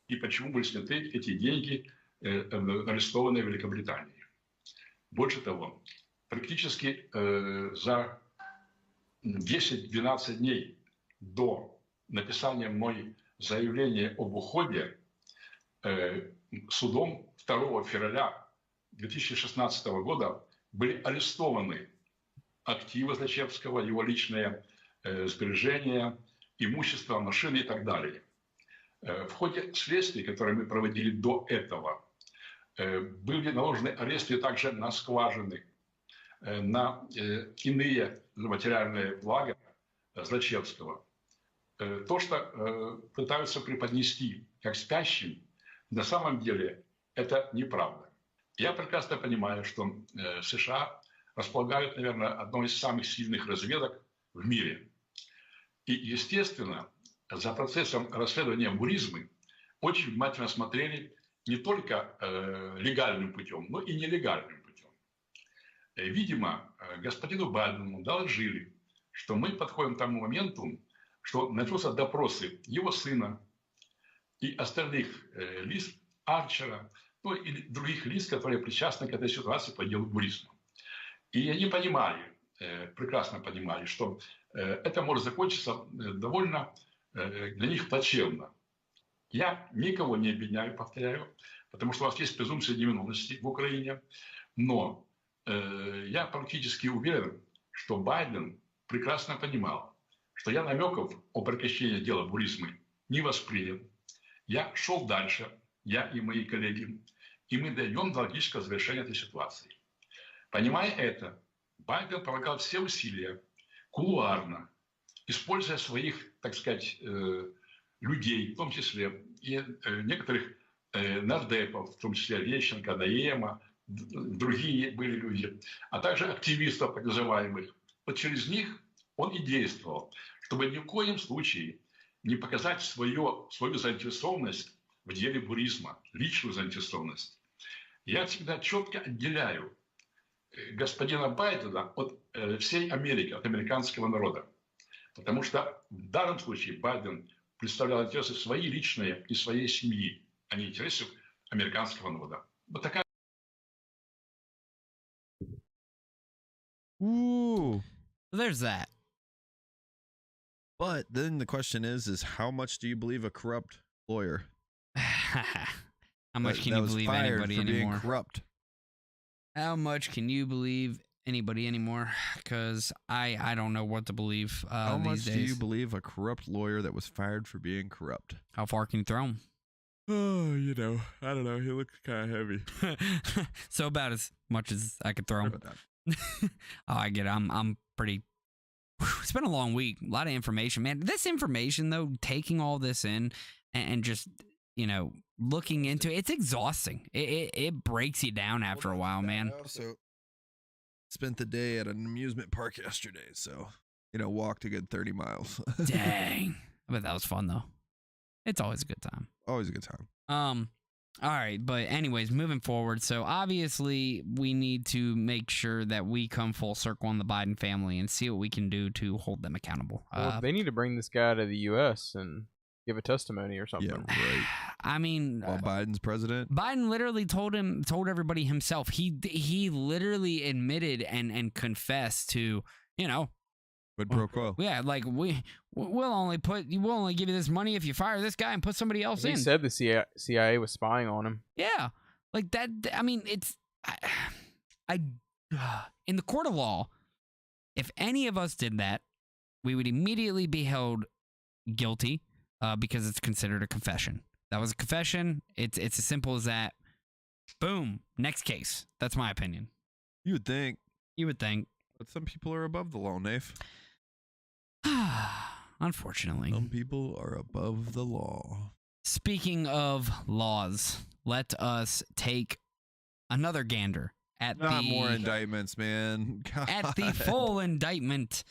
и почему были сняты эти деньги, арестованные в Великобритании. Больше того, практически за 10-12 дней до написания мной заявления об уходе судом 2 февраля 2016 года были арестованы активы Злачевского, его личные сбережения, имущество, машины и так далее. В ходе следствий, которые мы проводили до этого, были наложены аресты также на скважины, на иные материальные блага Злочевского. То, что пытаются преподнести как спящим, на самом деле это неправда. Я прекрасно понимаю, что США располагают, наверное, одной из самых сильных разведок в мире. И, естественно, за процессом расследования буризмы очень внимательно смотрели не только легальным путем, но и нелегальным путем. Видимо, господину Байдену доложили, что мы подходим к тому моменту, что начнутся допросы его сына и остальных лиц, Арчера, ну и других лиц, которые причастны к этой ситуации по делу буризма. И они понимали, прекрасно понимали, что это может закончиться довольно для них плачевно. Я никого не обвиняю, повторяю, потому что у нас есть презумпция невиновности в Украине. Но я практически уверен, что Байден прекрасно понимал, что я намеков о прекращении дела буризмы не воспринял. Я шел дальше, я и мои коллеги, и мы дойдем до логического завершения этой ситуации. Понимая это, Байден прилагал все усилия кулуарно, используя своих, так сказать, людей, в том числе и некоторых нардепов, в том числе Лещенко, Наема, другие были люди, а также активистов так называемых. Вот через них он и действовал, чтобы ни в коем случае не показать свою заинтересованность в деле буризма, личную заинтересованность. Я всегда четко отделяю господина Байдена от всей Америки, от американского народа. Потому что в данном случае Байден представлял интересы свои личные и своей семьи, а не интересы американского народа. Вот такая. Ooh. There's that. But then the question is how much do you believe a corrupt lawyer? How much can that you was believe fired anybody for being anymore? corrupt? How much can you believe anybody anymore? Because I don't know what to believe How much these days. do you believe a corrupt lawyer that was fired for being corrupt? How far can you throw him? Oh, you know, I don't know. He looks kind of heavy. So about as much as I could throw Sorry him. about that. Oh, I get it. I'm pretty. It's been a long week. A lot of information, man. This information, though, taking all this in and just, looking into it, it's exhausting. It breaks you down after a while, man. I also spent the day at an amusement park yesterday, so, walked a good 30 miles. Dang. I bet that was fun, though. It's always a good time. Always a good time. All right, but anyways, moving forward. So obviously we need to make sure that we come full circle on the Biden family and see what we can do to hold them accountable. Well, they need to bring this guy to the U.S. and give a testimony or something. Yeah, right. I mean, While Biden's president? Biden literally told everybody himself. He literally admitted and confessed to, Quid pro quo. yeah, like we'll only give you this money if you fire this guy and put somebody else He in. said the CIA was spying on him. Yeah, like that. I mean, it's I in the court of law, if any of us did that, we would immediately be held guilty because it's considered a confession. That was a confession. It's as simple as that. Boom. Next case. That's my opinion. You would think. You would think. But some people are above the law, Nafe. Unfortunately. Some people are above the law. Speaking of laws, let us take another gander at Not more indictments, man. God. at the full indictment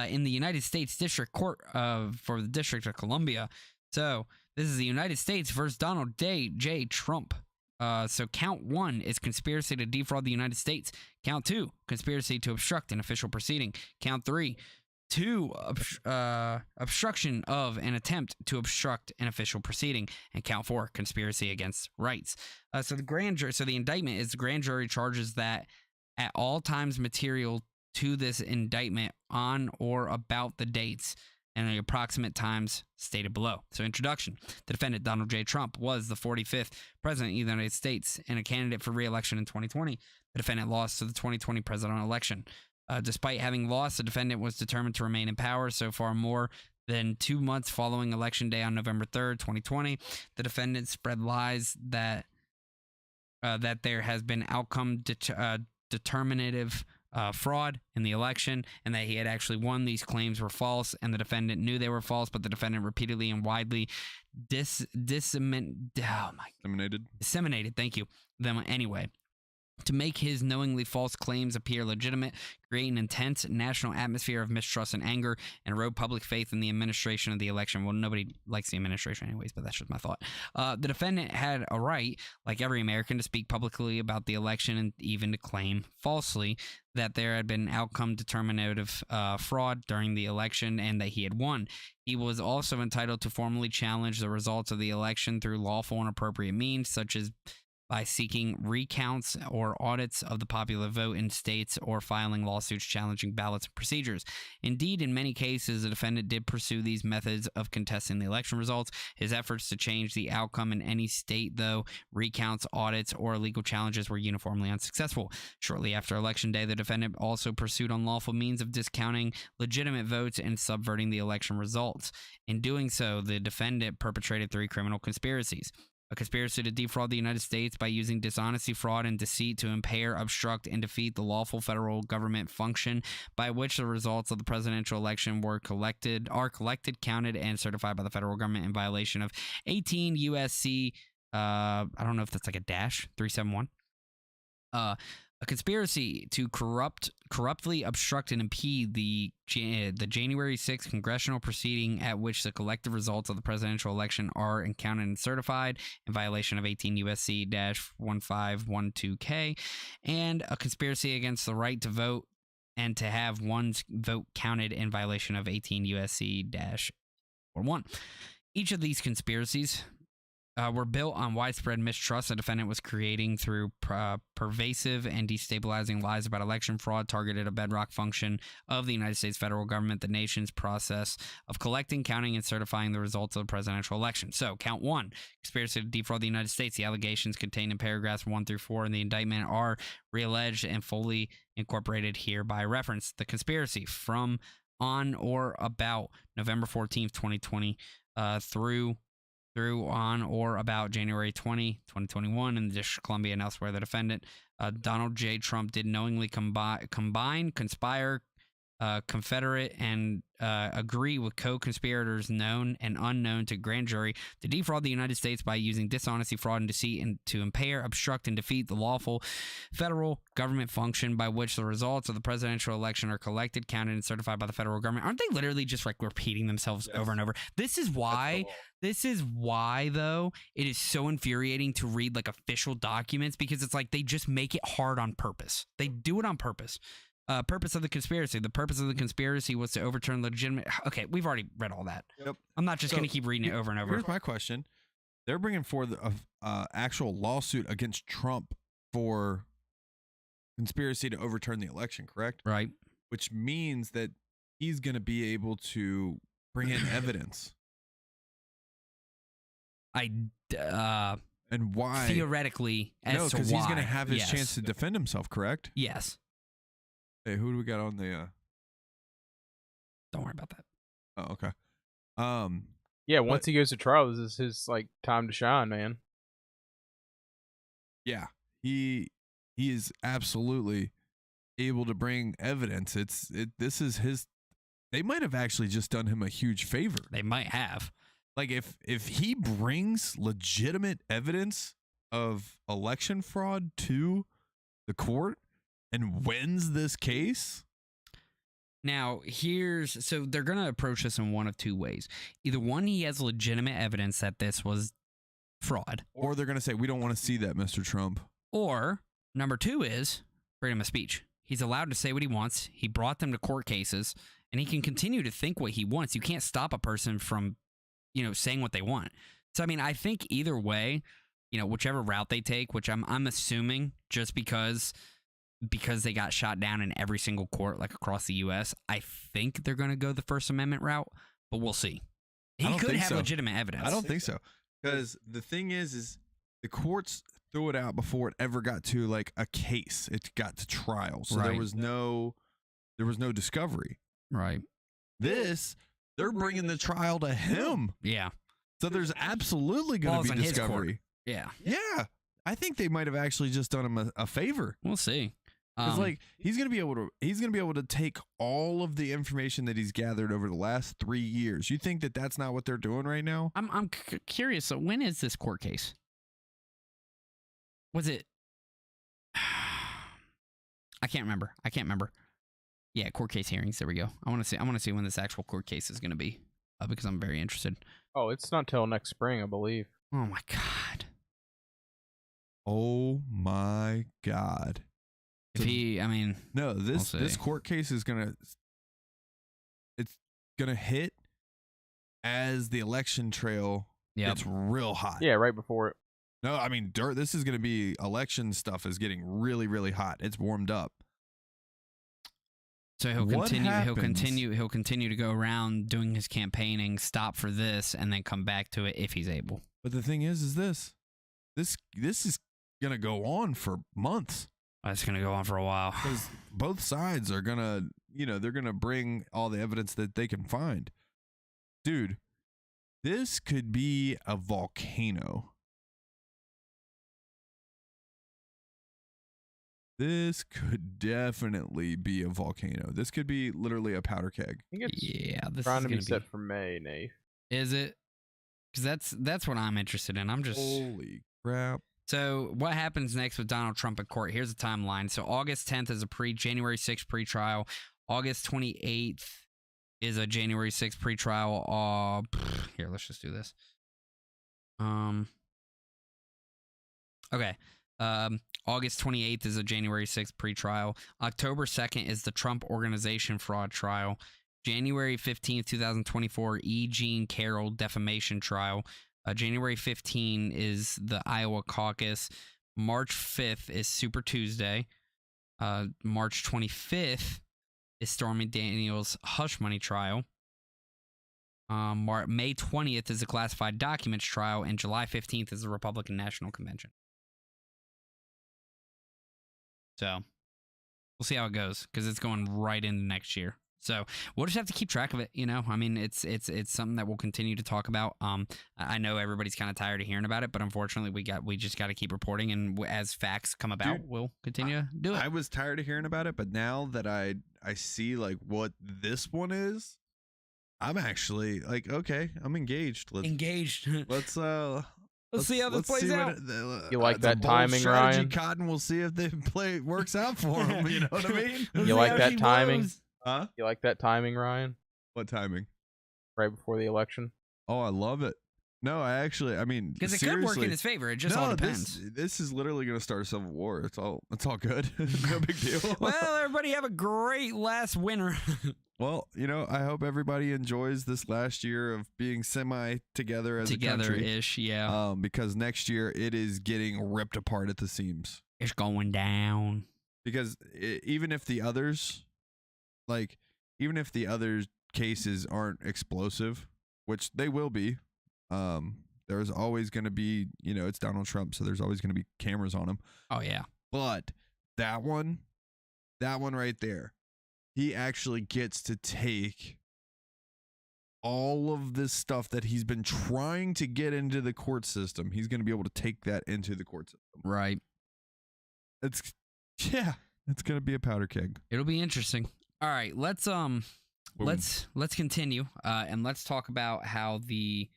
in the United States District Court for the District of Columbia. So this is the United States versus Donald J. Trump. So count 1 is conspiracy to defraud the United States. Count 2, conspiracy to obstruct an official proceeding. Count 3, obstruction of an attempt to obstruct an official proceeding. And count 4, conspiracy against rights. So the indictment is the grand jury charges that at all times material to this indictment on or about the dates and the approximate times stated below. So introduction. The defendant, Donald J. Trump, was the 45th president of the United States and a candidate for re-election in 2020. The defendant lost to the 2020 presidential election. Despite having lost, the defendant was determined to remain in power. So far more Then 2 months following Election Day on November 3rd, 2020, the defendant spread lies that there has been outcome determinative fraud in the election and that he had actually won. These claims were false, and the defendant knew they were false, but the defendant repeatedly and widely disseminated, thank you, them anyway. To make his knowingly false claims appear legitimate, create an intense national atmosphere of mistrust and anger, and erode public faith in the administration of the election. Well, nobody likes the administration anyways, but that's just my thought. The defendant had a right, like every American, to speak publicly about the election and even to claim falsely that there had been outcome determinative fraud during the election and that he had won. He was also entitled to formally challenge the results of the election through lawful and appropriate means, such as by seeking recounts or audits of the popular vote in states or filing lawsuits challenging ballots and procedures. Indeed, in many cases, the defendant did pursue these methods of contesting the election results. His efforts to change the outcome in any state, though, recounts, audits, or legal challenges were uniformly unsuccessful. Shortly after Election Day, the defendant also pursued unlawful means of discounting legitimate votes and subverting the election results. In doing so, the defendant perpetrated 3 criminal conspiracies. A conspiracy to defraud the United States by using dishonesty, fraud, and deceit to impair, obstruct, and defeat the lawful federal government function by which the results of the presidential election are collected, counted, and certified by the federal government in violation of 18 U.S.C. I don't know if that's like a dash 371. A conspiracy to corruptly obstruct and impede the January 6th congressional proceeding at which the collective results of the presidential election are counted and certified in violation of 18 U.S.C-1512K, and a conspiracy against the right to vote and to have one's vote counted in violation of 18 U.S.C-1. Each of these conspiracies were built on widespread mistrust the defendant was creating through pervasive and destabilizing lies about election fraud, targeted a bedrock function of the United States federal government, the nation's process of collecting, counting, and certifying the results of the presidential election. So, count 1, conspiracy to defraud the United States. The allegations contained in paragraphs 1 through 4 in the indictment are realleged and fully incorporated here by reference. The conspiracy from on or about November 14th, 2020 through on or about January 20, 2021 in the District of Columbia and elsewhere, the defendant, Donald J. Trump, did knowingly conspire, confederate, and agree with co-conspirators known and unknown to grand jury to defraud the United States by using dishonesty, fraud, and deceit, and to impair, obstruct, and defeat the lawful federal government function by which the results of the presidential election are collected, counted, and certified by the federal government. Aren't they literally just like repeating themselves over and over? This is why, though, it is so infuriating to read like official documents, because it's like they just make it hard on purpose. They do it on purpose. Purpose of the conspiracy. The purpose of the conspiracy was to overturn legitimate... Okay, we've already read all that. Yep. I'm not just going to keep reading it over and over. Here's my question. They're bringing forth an actual lawsuit against Trump for conspiracy to overturn the election, correct? Right. Which means that he's going to be able to bring in evidence. And why? Theoretically, as to why. No, because he's going to have his chance to defend himself, correct? Yes. Hey, who do we got on the... Don't worry about that. Oh, okay. Yeah, once he goes to trial, this is his like time to shine, man. Yeah, he is absolutely able to bring evidence. This is his... They might have actually just done him a huge favor. They might have. Like if he brings legitimate evidence of election fraud to the court and wins this case. Now, so they're going to approach this in one of 2 ways. Either one, he has legitimate evidence that this was fraud. Or they're going to say, we don't want to see that, Mr. Trump. Or number 2 is freedom of speech. He's allowed to say what he wants. He brought them to court cases, and he can continue to think what he wants. You can't stop a person from, saying what they want. So, I mean, I think either way, whichever route they take, which I'm assuming just because they got shot down in every single court like across the U.S., I think they're going to go the First Amendment route, but we'll see. He could have legitimate evidence. I don't think so. Because the thing is the courts threw it out before it ever got to like a case. It got to trial. So Right. there was no discovery. Right. This, They're bringing the trial to him. Yeah. So there's absolutely going Balls to in be his court. discovery. Yeah. Yeah. I think they might have actually just done him a favor. We'll see. It's like he's gonna be able to take all of the information that he's gathered over the last 3 years. You think that that's not what they're doing right now? I'm curious. So when is this court case? Was it? I can't remember. Yeah, court case hearings. There we go. I want to see when this actual court case is going to be, because I'm very interested. Oh, it's not till next spring, I believe. Oh my god. Oh my god. If he, I mean, No, this We'll see. court case is gonna hit as the election trail yep. gets real hot. Yeah, right before it. No, I mean this is gonna be election stuff is getting really, really hot. It's warmed up. So he'll What continue. happens- He'll continue to go around doing his campaigning. Stop for this, and then come back to it if he's able. But the thing is this is gonna go on for months. That's gonna go on for a while. Because both sides are gonna, they're gonna bring all the evidence that they can find. Dude, this could be a volcano. This could definitely be a volcano. This could be literally a powder keg. I think it's Yeah, this trying is to be gonna set for May, Nate. Is it? Because that's what I'm interested in. I'm just. Holy crap. So what happens next with Donald Trump in court? Here's the timeline. So August 10th is a January 6th pretrial. August 28th is a January 6th pretrial. Here, let's just do this. Okay. August 28th is a January 6th pretrial. October 2nd is the Trump Organization fraud trial. January 15th, 2024, E. Jean Carroll defamation trial. January 15 is the Iowa caucus. March 5th is Super Tuesday. March 25th is Stormy Daniels' hush money trial. May 20th is the classified documents trial, and July 15th is the Republican National Convention. So we'll see how it goes, because it's going right into next year. So we'll just have to keep track of it. I mean, it's something that we'll continue to talk about. I know everybody's kind of tired of hearing about it, but unfortunately, we just got to keep reporting, and as facts come about, we'll continue to do it. I was tired of hearing about it, but now that I see like what this one is, I'm actually like, okay, I'm engaged. Engaged. Let's see how this plays out. You like it's a that bold timing, strategy, Ryan? Cotton. We'll see if the play works out for him. You know what I mean? You like that timing? Huh? You like that timing, Ryan? What timing? Right before the election? Oh, I love it. No, I mean, Because it could work in his favor. It just all depends. This is literally going to start a civil war. It's all good. No big deal. Well, everybody have a great last winter. Well, I hope everybody enjoys this last year of being semi together as a country. Together-ish, yeah. Because next year it is getting ripped apart at the seams. It's going down. Because even if the others, cases aren't explosive, which they will be, there's always going to be, it's Donald Trump, so there's always going to be cameras on him. Oh, yeah. But that one right there, he actually gets to take all of this stuff that he's been trying to get into the court system. He's going to be able to take that into the court system. Right. It's going to be a powder keg. It'll be interesting. All right, let's continue, and let's talk about how the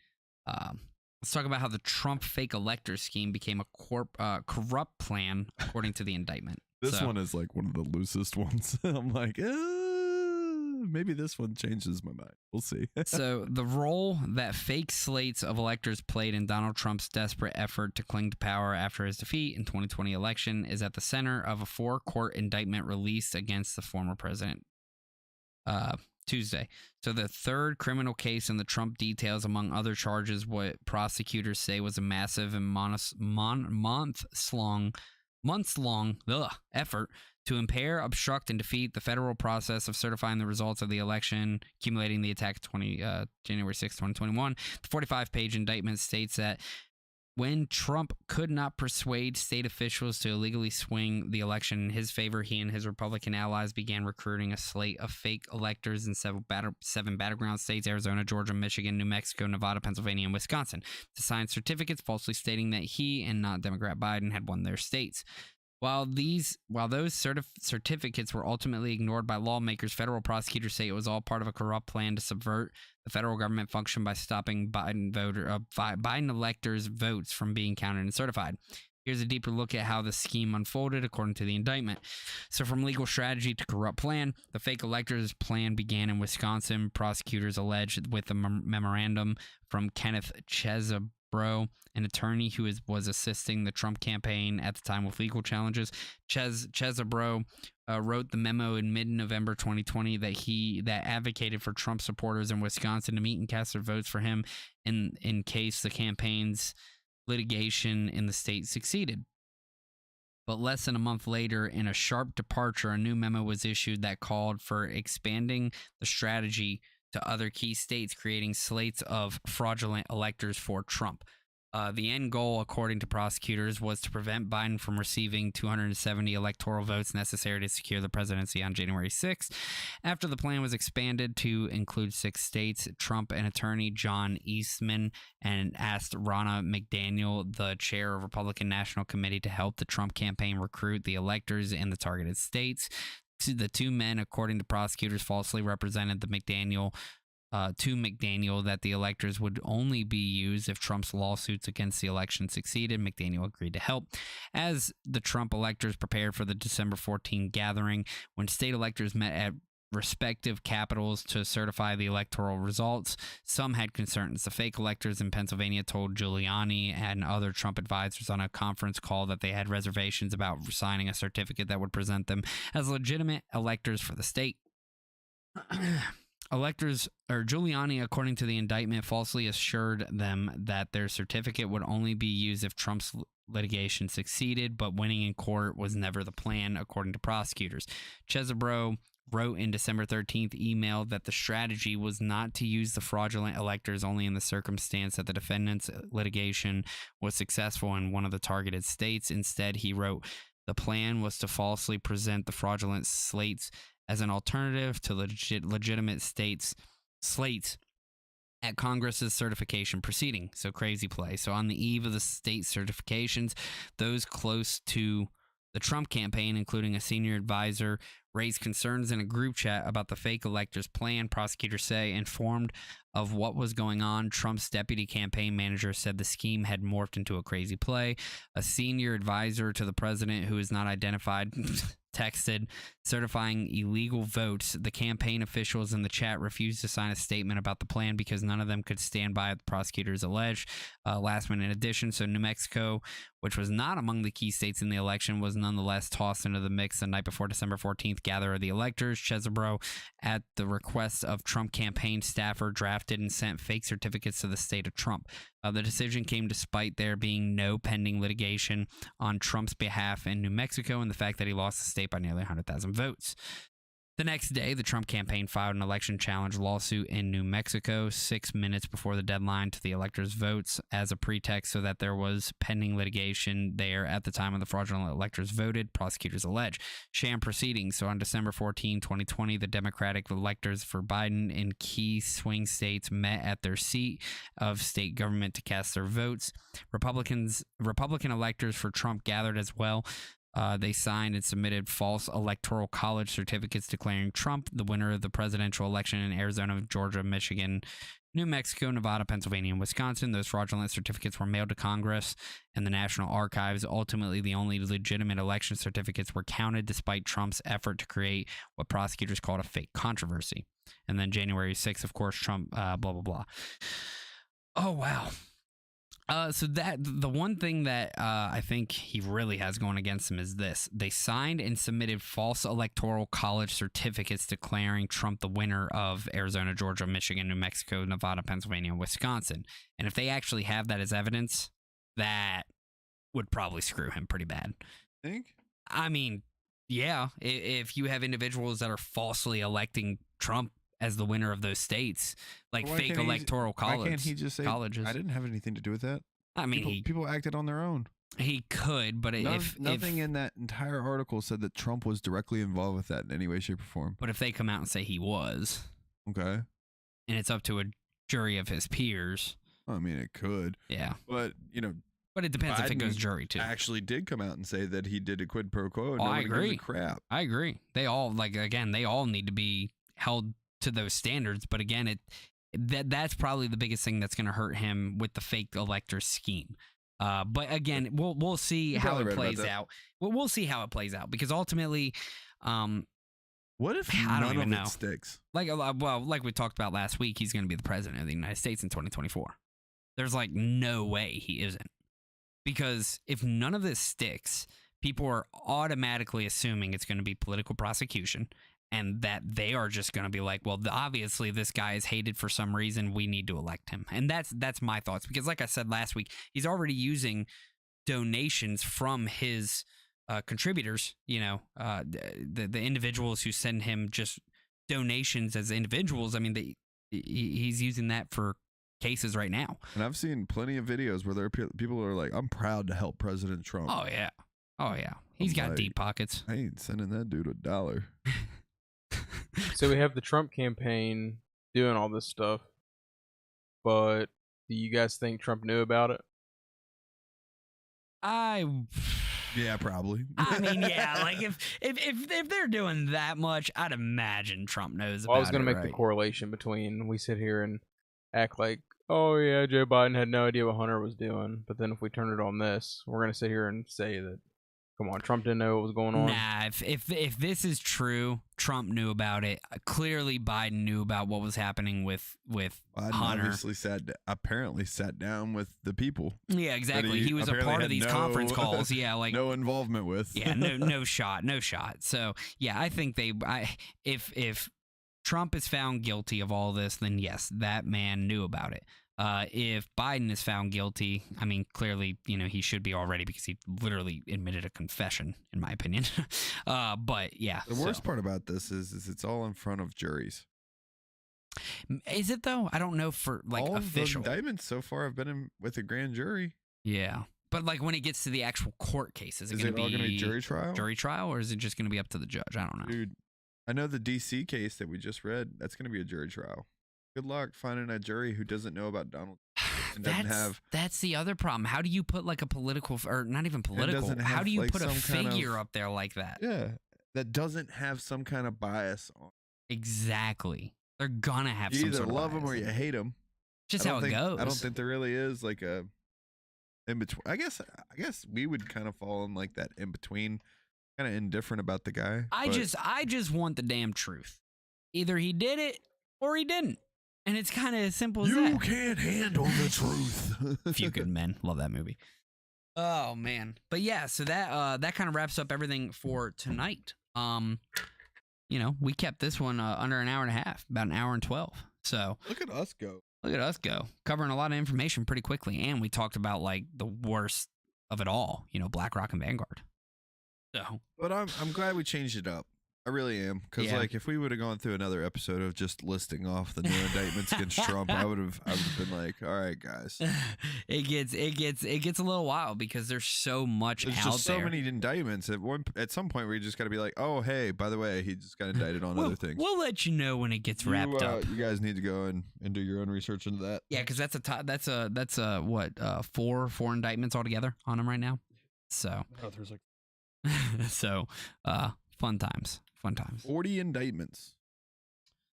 Trump fake elector scheme became a corrupt plan, according to the indictment. This one is like one of the loosest ones. I'm like, maybe this one changes my mind. We'll see. So the role that fake slates of electors played in Donald Trump's desperate effort to cling to power after his defeat in 2020 election is at the center of a 4-court indictment released against the former president Tuesday. So the third criminal case in the Trump details, among other charges, what prosecutors say was a massive and months-long effort to impair, obstruct, and defeat the federal process of certifying the results of the election, accumulating the attack January 6, 2021. The 45-page indictment states that When Trump could not persuade state officials to illegally swing the election in his favor, he and his Republican allies began recruiting a slate of fake electors in seven battleground states: Arizona, Georgia, Michigan, New Mexico, Nevada, Pennsylvania, and Wisconsin, to sign certificates falsely stating that he and not Democrat Biden had won their states. While those certificates were ultimately ignored by lawmakers, federal prosecutors say it was all part of a corrupt plan to subvert the federal government function by stopping Biden electors' votes from being counted and certified. Here's a deeper look at how the scheme unfolded according to the indictment. So from legal strategy to corrupt plan, the fake electors plan began in Wisconsin. Prosecutors alleged with a memorandum from Kenneth Chesebro, an attorney who was assisting the Trump campaign at the time with legal challenges. Chesebro wrote the memo in mid-November 2020 that advocated for Trump supporters in Wisconsin to meet and cast their votes for him in case the campaign's litigation in the state succeeded. But less than a month later, in a sharp departure, a new memo was issued that called for expanding the strategy to other key states, creating slates of fraudulent electors for Trump. The end goal, according to prosecutors, was to prevent Biden from receiving 270 electoral votes necessary to secure the presidency on January 6th. After the plan was expanded to include 6 states, Trump and attorney John Eastman asked Ronna McDaniel, the chair of Republican National Committee, to help the Trump campaign recruit the electors in the targeted states. The two men, according to prosecutors, falsely represented to McDaniel that the electors would only be used if Trump's lawsuits against the election succeeded. McDaniel agreed to help. As the Trump electors prepared for the December 14 gathering, when state electors met at respective capitals to certify the electoral results, some had concerns. The fake electors in Pennsylvania told Giuliani and other Trump advisors on a conference call that they had reservations about signing a certificate that would present them as legitimate electors for the state. Giuliani, according to the indictment, falsely assured them that their certificate would only be used if Trump's litigation succeeded, but winning in court was never the plan, according to prosecutors. Chesebro wrote in December 13th email that the strategy was not to use the fraudulent electors only in the circumstance that the defendant's litigation was successful in one of the targeted states. Instead, he wrote, the plan was to falsely present the fraudulent slates as an alternative to legitimate slates at Congress's certification proceeding. So crazy play. So on the eve of the state certifications, those close to the Trump campaign, including a senior advisor, raised concerns in a group chat about the fake electors' plan. Prosecutors say, informed of what was going on, Trump's deputy campaign manager said the scheme had morphed into a crazy play. A senior advisor to the president, who is not identified, texted, certifying illegal votes. The campaign officials in the chat refused to sign a statement about the plan because none of them could stand by it, the prosecutors alleged. Last minute addition, so New Mexico, which was not among the key states in the election, was nonetheless tossed into the mix the night before December 14th gather of the electors. Chesebro, at the request of Trump campaign staffer, drafted and sent fake certificates to the state of Trump. The decision came despite there being no pending litigation on Trump's behalf in New Mexico and the fact that he lost the state by nearly 100,000 votes. The next day, the Trump campaign filed an election challenge lawsuit in New Mexico 6 minutes before the deadline to the electors' votes as a pretext so that there was pending litigation there at the time when the fraudulent electors voted, prosecutors allege. Sham proceedings. So on December 14, 2020, the Democratic electors for Biden in key swing states met at their seat of state government to cast their votes. Republican electors for Trump gathered as well. They signed and submitted false electoral college certificates declaring Trump the winner of the presidential election in Arizona, Georgia, Michigan, New Mexico, Nevada, Pennsylvania, and Wisconsin. Those fraudulent certificates were mailed to Congress and the National Archives. Ultimately, the only legitimate election certificates were counted despite Trump's effort to create what prosecutors called a fake controversy. And then January 6th, of course, Trump, blah, blah, blah. Oh, wow. So that the one thing that I think he really has going against him is this. They signed and submitted false electoral college certificates declaring Trump the winner of Arizona, Georgia, Michigan, New Mexico, Nevada, Pennsylvania, and Wisconsin. And if they actually have that as evidence, that would probably screw him pretty bad. Think? I mean, yeah, if you have individuals that are falsely electing Trump as the winner of those states, like Why fake can't he- electoral Why can't he just say, colleges. I didn't have anything to do with that? I mean, People acted on their own. he could, but Nothing in that entire article said that Trump was directly involved with that in any way, shape, or form. But if they come out and say he was, Okay. and it's up to a jury of his peers, I mean, it could. yeah. But, But it depends if it goes Biden jury too. actually did come out and say that he did a quid pro quo. And Oh, I nobody gives agree. a crap. I agree. They all they all need to be held to those standards. But again, that's probably the biggest thing that's going to hurt him with the fake elector scheme. But again, we'll see You're how probably it right about plays that. out. We'll see how it plays out because ultimately, What if I don't none even of know. it sticks? like we talked about last week, he's going to be the president of the United States in 2024. There's like no way he isn't. Because if none of this sticks, people are automatically assuming it's going to be political prosecution and that they are just going to be like, well, obviously this guy is hated for some reason. We need to elect him. And that's my thoughts. Because like I said last week, he's already using donations from his contributors, the individuals who send him just donations as individuals. I mean, he's using that for cases right now. And I've seen plenty of videos where there are people who are like, I'm proud to help President Trump. Oh, yeah. Oh, yeah. He's I'm got like, deep pockets. I ain't sending that dude $1. So we have the Trump campaign doing all this stuff, but do you guys think Trump knew about it? Yeah, probably. I mean, yeah, like if they're doing that much, I'd imagine Trump knows about it. I was going to make right? the correlation between we sit here and act like, oh yeah, Joe Biden had no idea what Hunter was doing, but then if we turn it on this, we're going to sit here and say that, come on, Trump didn't know what was going on. Nah, if this is true, Trump knew about it. Clearly, Biden knew about what was happening with Biden Hunter. obviously apparently sat down with the people. Yeah, exactly. he He was a apparently part had of these no- conference calls. Yeah, like No involvement with. yeah, no shot. So yeah, I think if Trump is found guilty of all this, then yes, that man knew about it. If Biden is found guilty, I mean, clearly, he should be already because he literally admitted a confession, in my opinion. But yeah, The worst part about this is it's all in front of juries. is it though? I don't know for like all official. of the indictments so far have been with a grand jury. Yeah, but like when it gets to the actual court case, is it Is going it to all going to be be jury trial? jury trial, or is it just going to be up to the judge? I don't know. Dude, I know the DC case that we just read, that's going to be a jury trial. Good luck finding a jury who doesn't know about Donald Trump and doesn't have That's the other problem. How do you put like a political, or not even political? doesn't How have, do you like, put a some kind of- figure up there like that? that doesn't have some kind of bias on. Exactly. They're gonna have You some either sort of love them bias. or you hate them. Just how it goes. I don't think there really is like a in between. I guess we would kind of fall in like that in between, kind of indifferent about the guy. I just want the damn truth. Either he did it or he didn't, and it's kind of as simple as you that. can't handle the truth. Few Good Men. Love that movie. Oh man. But yeah, so that kind of wraps up everything for tonight. We kept this one under an hour and a half, about an hour and 12. So Look at us go. look at us go, covering a lot of information pretty quickly, and we talked about like the worst of it all, BlackRock and Vanguard. So But I'm glad we changed it up. I really am, because Yeah. like if we would have gone through another episode of just listing off the new indictments against Trump, I would have been like, all right, guys. it gets a little wild because there's so much There's out just so there. many indictments. At some point, we just got to be like, oh, hey, by the way, he just got indicted on other things. We'll let you know when it gets wrapped up. You guys need to go and do your own research into that. Yeah, because that's what four indictments altogether on him right now. So Oh, there's like fun times. 40 indictments.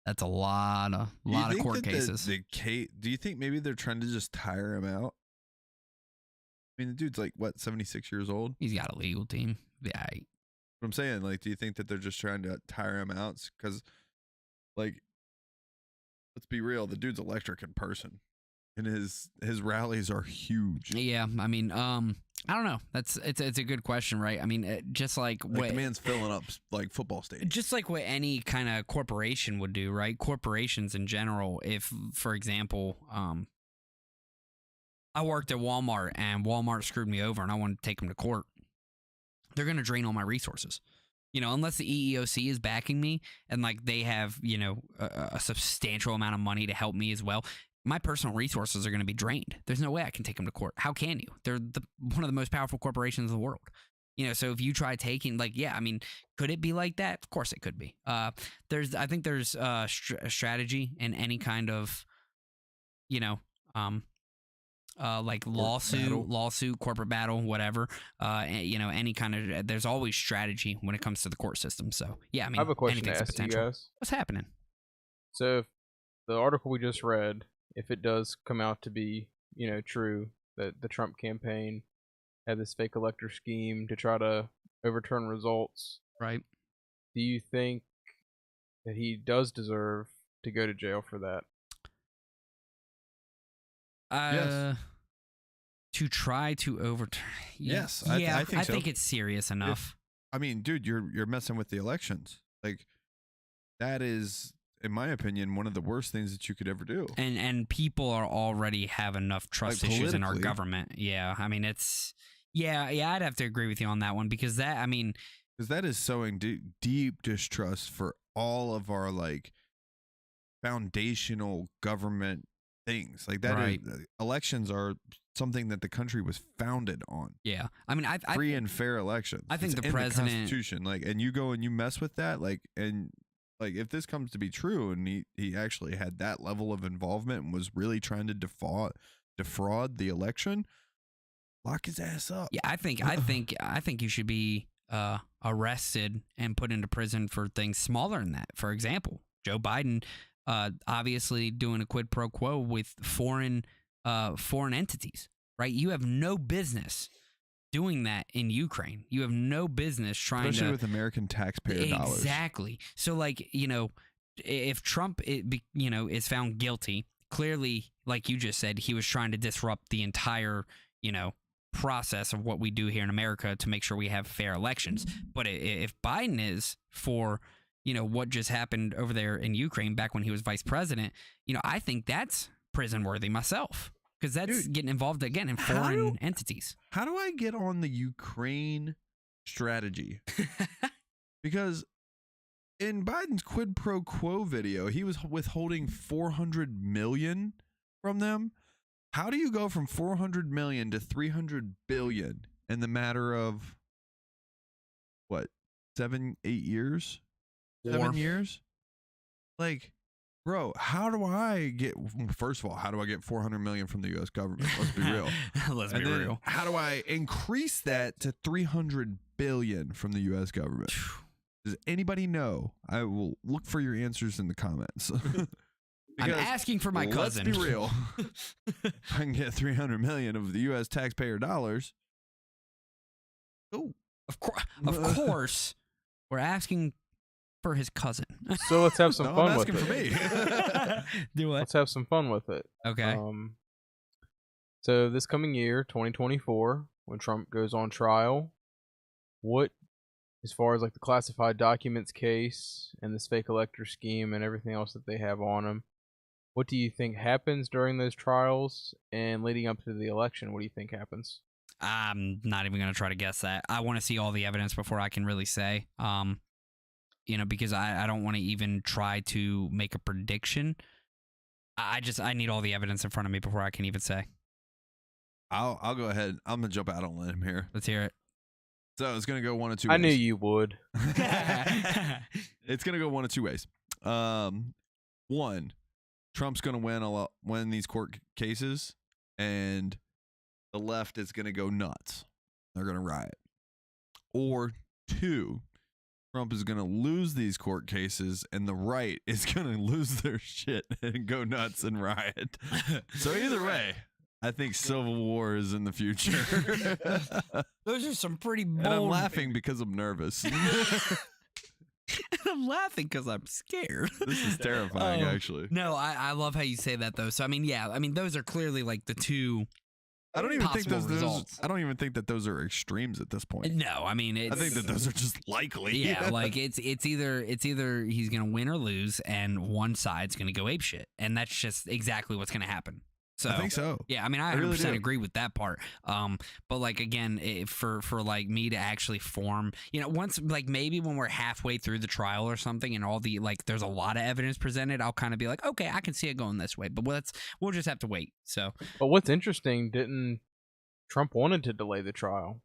That's a lot of court cases. Do you think maybe they're trying to just tire him out? I mean, the dude's like what, 76 years old? He's got a legal team. Yeah, What I'm saying, like, do you think that they're just trying to tire him out? Because, like, let's be real, the dude's electric in person, and his rallies are huge. yeah. I mean, I don't know. It's a good question, right? I mean, just like Like the man's filling up like football stadiums. just like what any kind of corporation would do, right? Corporations in general, if, for example, I worked at Walmart and Walmart screwed me over and I wanted to take them to court, they're going to drain all my resources. Unless the EEOC is backing me and like they have, a substantial amount of money to help me as well. my personal resources are going to be drained. There's no way I can take them to court. How can you? They're one of the most powerful corporations in the world. So if you try taking, could it be like that? Of course it could be. I think there's a strategy in any kind of, lawsuit, corporate battle, whatever. Any kind of, there's always strategy when it comes to the court system. So yeah, I have a question to ask you guys. What's happening? So if the article we just read, if it does come out to be, true, that the Trump campaign had this fake elector scheme to try to overturn results, right? Do you think that he does deserve to go to jail for that? Yes. To try to overturn. Yes, yeah, I think so. I think it's serious enough. Dude, you're messing with the elections. Like, that is, in my opinion, one of the worst things that you could ever do. And people are already have enough trust issues in our government. Yeah, it's I'd have to agree with you on that one because that is sowing deep distrust for all of our foundational government things like that. Right. Elections are something that the country was founded on. Yeah, free and fair elections. I think it's the in president, the Constitution, and you go and you mess with that, if this comes to be true, and he actually had that level of involvement and was really trying to defraud the election, lock his ass up. Yeah, I think you should be arrested and put into prison for things smaller than that. For example, Joe Biden, obviously doing a quid pro quo with foreign entities, right? You have no business doing that in Ukraine. You have no business trying especially with American taxpayer dollars. Exactly. So if Trump is found guilty, clearly, like you just said, he was trying to disrupt the entire process of what we do here in America to make sure we have fair elections. But if Biden is for what just happened over there in Ukraine back when he was vice president, I think that's prison worthy myself. Because that's getting involved again in foreign entities. How do I get on the Ukraine strategy? Because in Biden's quid pro quo video, he was withholding $400 million from them. How do you go from $400 million to $300 billion in the matter of what, 7-8 years? 7 years? Bro, how do I get? First of all, how do I get $400 million from the U.S. government? Let's be real. Let's be real. How do I increase that to $300 billion from the U.S. government? Does anybody know? I will look for your answers in the comments. I'm asking for my cousin. Let's be real. If I can get $300 million of the U.S. taxpayer dollars. Oh, of course, we're asking for his cousin. So let's have some fun I'm with asking it. for me. Do what? Let's have some fun with it. Okay. So this coming year, 2024, when Trump goes on trial, what, as far as the classified documents case and this fake elector scheme and everything else that they have on him, what do you think happens during those trials and leading up to the election? What do you think happens? I'm not even going to try to guess that. I want to see all the evidence before I can really say. Because I don't want to even try to make a prediction. I need all the evidence in front of me before I can even say. I'll go ahead. I'm gonna jump out on a limb here. Let's hear it. So it's gonna go one of two I ways. knew you would. It's gonna go one of two ways. One, Trump's gonna win these court cases, and the left is gonna go nuts. They're gonna riot. Or two, Trump is going to lose these court cases and the right is going to lose their shit and go nuts and riot. So either way, I think civil war is in the future. Those are some pretty bold. And I'm laughing because I'm nervous. I'm laughing because I'm scared. This is terrifying, actually. No, I love how you say that, though. So, those are clearly the two. I don't even think results. I don't even think that those are extremes at this point. No, I think that those are just likely. Yeah, it's either he's gonna win or lose, and one side's gonna go apeshit, and that's just exactly what's gonna happen. So I think so. yeah, I mean, I 100% really do. agree with that part. But like again, for like me to actually form, once like maybe when we're halfway through the trial or something, and all the like, there's a lot of evidence presented, I'll kind of be like, okay, I can see it going this way. But we'll just have to wait. So, But what's interesting, didn't Trump wanted to delay the trial?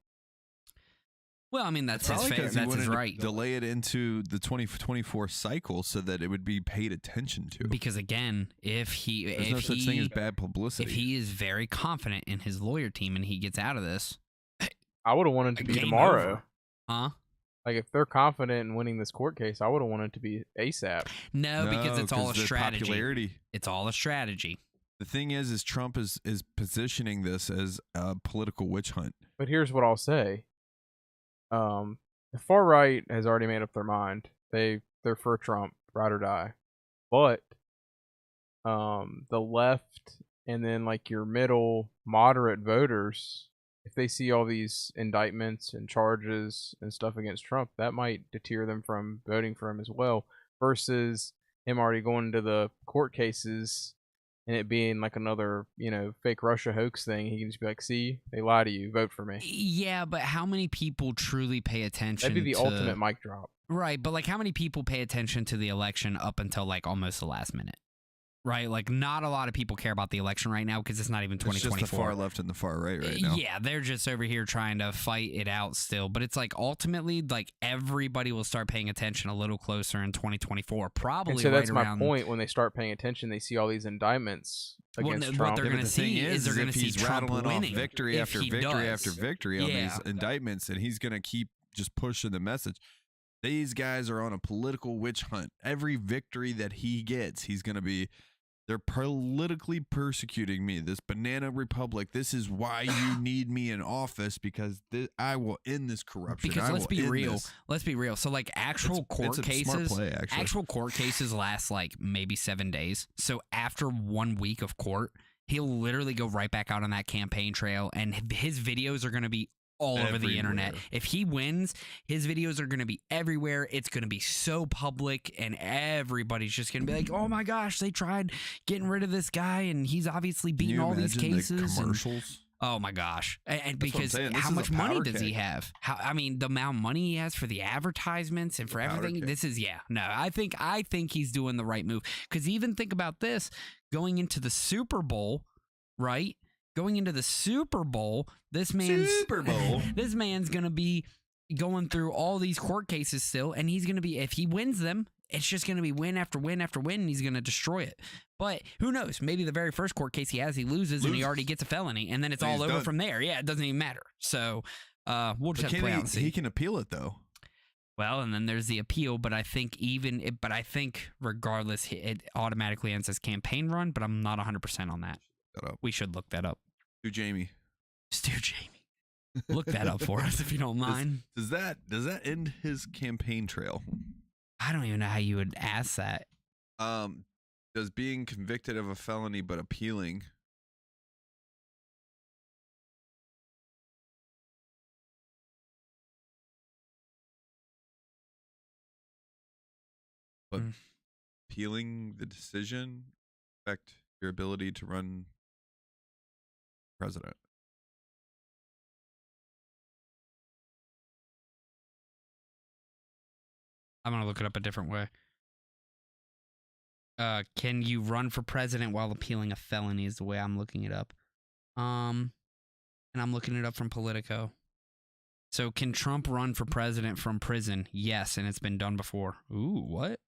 well, I mean, that's his Probably favorite. because he That's his wanted to right. delay it into the 2024 cycle so that it would be paid attention to. Because again, There's no such thing as bad publicity. if he is very confident in his lawyer team and he gets out of this, I would have wanted to be game tomorrow. over. Huh? Like, if they're confident in winning this court case, I would have wanted to be ASAP. No, because it's all a the strategy. Popularity. It's all a strategy. The thing is Trump is positioning this as a political witch hunt. But here's what I'll say. The far right has already made up their mind. They're for Trump, ride or die. But the left and then like your middle moderate voters, if they see all these indictments and charges and stuff against Trump, that might deter them from voting for him as well, versus him already going into the court cases and it being like another, fake Russia hoax thing. He can just be like, see, they lie to you, vote for me. Yeah, but how many people truly pay attention That'd be the to ultimate mic drop. Right, but like how many people pay attention to the election up until like almost the last minute? Right? Like not a lot of people care about the election right now because it's not even It's 2024. just the far left and the far right now. Yeah, they're just over here trying to fight it out still. But it's like ultimately, like everybody will start paying attention a little closer in 2024. Probably. And so that's right my around, point. When they start paying attention, they see all these indictments against what Trump. they're going to The thing see is they're going if to see he's Trump rattling winning. off victory if after he victory does. after victory on Yeah. these indictments, and he's going to keep just pushing the message. These guys are on a political witch hunt. Every victory that he gets, he's going to be, they're politically persecuting me. This banana republic. This is why you need me in office, because I will end this corruption. Because I let's will be end real. this. Let's be real. So like actual court It's a cases, smart play, actually. actual court cases last like maybe 7 days. So after 1 week of court, he'll literally go right back out on that campaign trail, and his videos are going to be all over the internet. Everywhere. If he wins, his videos are going to be everywhere. It's going to be so public, and everybody's just going to be like, "Oh my gosh, they tried getting rid of this guy, and he's obviously Can beating you all these imagine the cases." And, commercials? oh my gosh! And That's what I'm because saying. This how is a much money powder does he keg. have? I mean, the amount of money he has for the advertisements and for powder everything. keg. This is I think he's doing the right move, because even think about this: going into the Super Bowl, right? Going into the Super Bowl, this man's gonna be going through all these court cases still, and he's gonna be, if he wins them, it's just gonna be win after win after win, and he's gonna destroy it. But who knows? Maybe the very first court case he has, he loses, and he already gets a felony, and then it's Then all he's over done. from there. Yeah, it doesn't even matter. So we'll just But have to play out and see. he can appeal it though. Well, and then there's the appeal, but I think regardless, it automatically ends as campaign run. But I'm not 100% on that. Shut up. We should look that up. To Jamie. Stu Jamie, look that up for us if you don't mind. Does that end his campaign trail? I don't even know how you would ask that. Does being convicted of a felony but appealing appealing the decision affect your ability to run president? I'm gonna look it up a different way. Can you run for president while appealing a felony? Is the way I'm looking it up. And I'm looking it up from Politico. So, can Trump run for president from prison? Yes, and it's been done before. Ooh, what?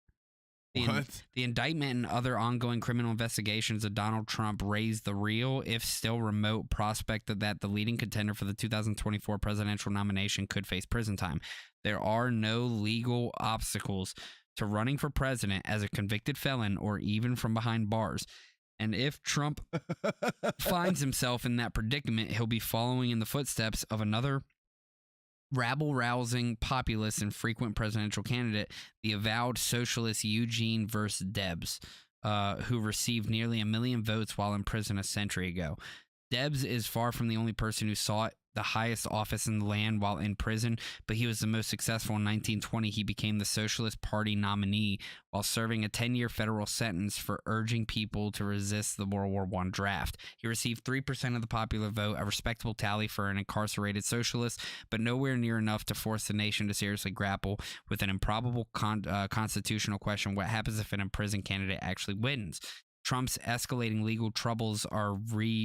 The indictment and other ongoing criminal investigations of Donald Trump raised the real, if still remote, prospect that the leading contender for the 2024 presidential nomination could face prison time. There are no legal obstacles to running for president as a convicted felon or even from behind bars. And if Trump finds himself in that predicament, he'll be following in the footsteps of another rabble-rousing populist and frequent presidential candidate, the avowed socialist Eugene versus Debs, who received nearly 1 million votes while in prison a century ago. Debs is far from the only person who sought the highest office in the land while in prison, but he was the most successful. In 1920, he became the Socialist Party nominee while serving a 10-year federal sentence for urging people to resist the World War I draft. He received 3% of the popular vote, a respectable tally for an incarcerated socialist, but nowhere near enough to force the nation to seriously grapple with an improbable constitutional question: what happens if an imprisoned candidate actually wins? Trump's escalating legal troubles are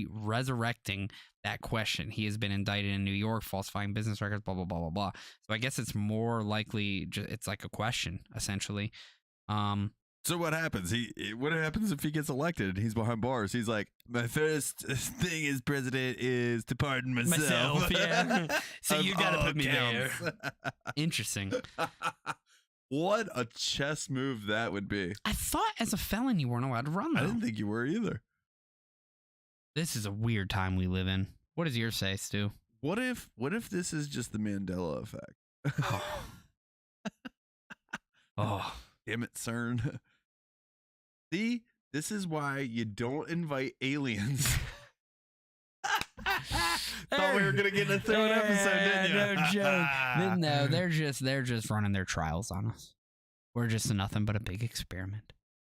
resurrecting that question. He has been indicted in New York, falsifying business records, blah, blah, blah, blah, blah. So I guess it's more likely, it's like a question, essentially. So what happens? What happens if he gets elected and he's behind bars? He's like, my first thing as president is to pardon myself. Yeah. So you got to Of put me there. counts. Interesting. What a chess move that would be. I thought as a felon you weren't allowed to run, I though. didn't think you were either. This is a weird time we live in. What does yours say, Stu? What if this is just the Mandela effect? Oh. Damn it, CERN. See, this is why you don't invite aliens. Thought we were gonna get a third episode, didn't you? No joke. No, they're just running their trials on us. We're just nothing but a big experiment.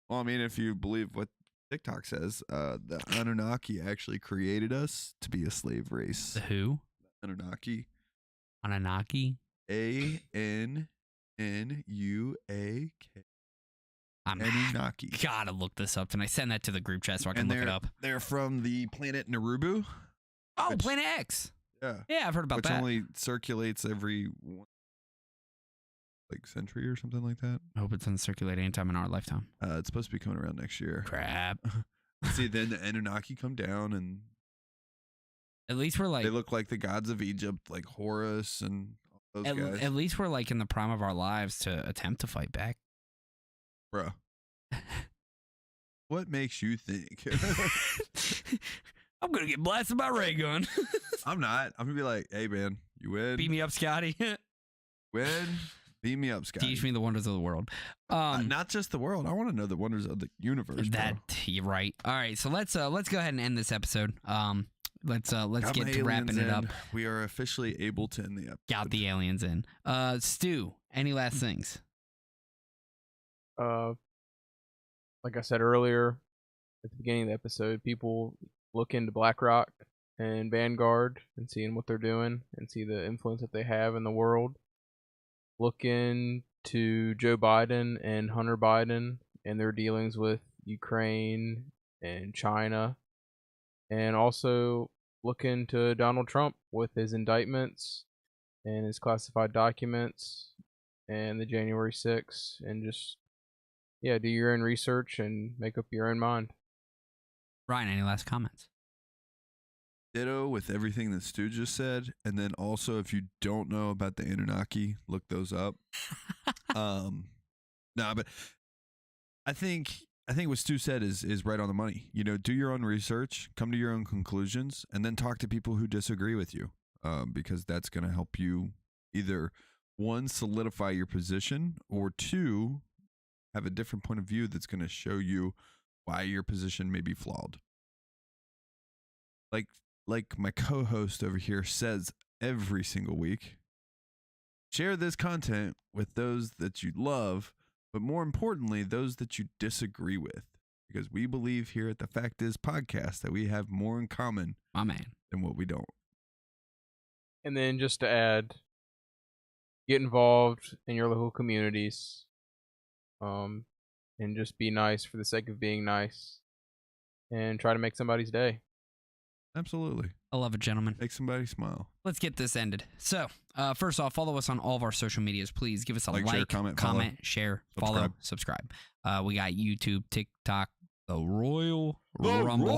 Well, I mean, if you believe what TikTok says, the Anunnaki actually created us to be a slave race. The who? Anunnaki. Anunnaki? Anuak. I'm Anunnaki. gotta look this up tonight. Send that to the group chat so I can look it up. They're from the planet Narubu. Oh, which- Planet X. Yeah. Yeah, I've heard about Which that. only circulates every century or something like that. I hope it doesn't circulate anytime in our lifetime. It's supposed to be coming around next year. Crap. See, then the Anunnaki come down and At least we're like they look like the gods of Egypt, like Horus and all those guys. at least we're like in the prime of our lives to attempt to fight back. Bro, what makes you think? I'm gonna get blasted by a ray gun. I'm not. I'm gonna be like, hey man, you win. Beat me up, Scotty. Win. Beat me up, Scott. Teach me the wonders of the world. Not just the world. I want to know the wonders of the universe. That bro. you're right. All right, so let's go ahead and end this episode. Let's Got get my to wrapping aliens it up. in. We are officially able to end the episode. Got the aliens in. Stu, any last things? Like I said earlier at the beginning of the episode, people look into BlackRock and Vanguard and seeing what they're doing and see the influence that they have in the world. Look into Joe Biden and Hunter Biden and their dealings with Ukraine and China. And also look into Donald Trump with his indictments and his classified documents and the January 6th, and just do your own research and make up your own mind. Ryan, any last comments? Ditto with everything that Stu just said, and then also if you don't know about the Anunnaki, look those up. But I think what Stu said is right on the money. You know, do your own research, come to your own conclusions, and then talk to people who disagree with you, because that's going to help you either one, solidify your position, or two, have a different point of view that's going to show you why your position may be flawed. Like my co-host over here says every single week, share this content with those that you love, but more importantly, those that you disagree with, because we believe here at the Fact Is podcast that we have more in common My man. than what we don't. And then just to add, get involved in your local communities, and just be nice for the sake of being nice, and try to make somebody's day. Absolutely. I love it, gentlemen. Make somebody smile. Let's get this ended. So, first off, follow us on all of our social medias. Please give us a Like, like, share, comment, share, follow, subscribe. We got YouTube, TikTok, the Royal Rumble.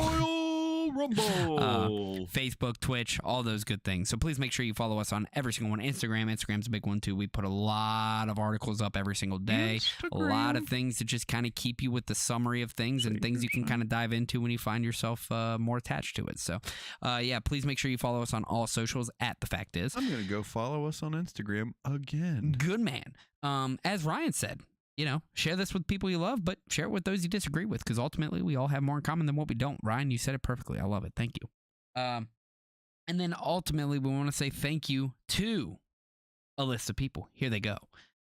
Facebook, Twitch, all those good things. So please make sure you follow us on every single one. Instagram's a big one too. We put a lot of articles up every single day. A lot of things to just kind of keep you with the summary of things and things you can kind of dive into when you find yourself more attached to it. So, please make sure you follow us on all socials at The Fact Is. I'm going to go follow us on Instagram again. Good man. As Ryan said, you know, share this with people you love, but share it with those you disagree with, because ultimately we all have more in common than what we don't. Ryan, you said it perfectly. I love it. Thank you. And then ultimately, we want to say thank you to a list of people. Here they go.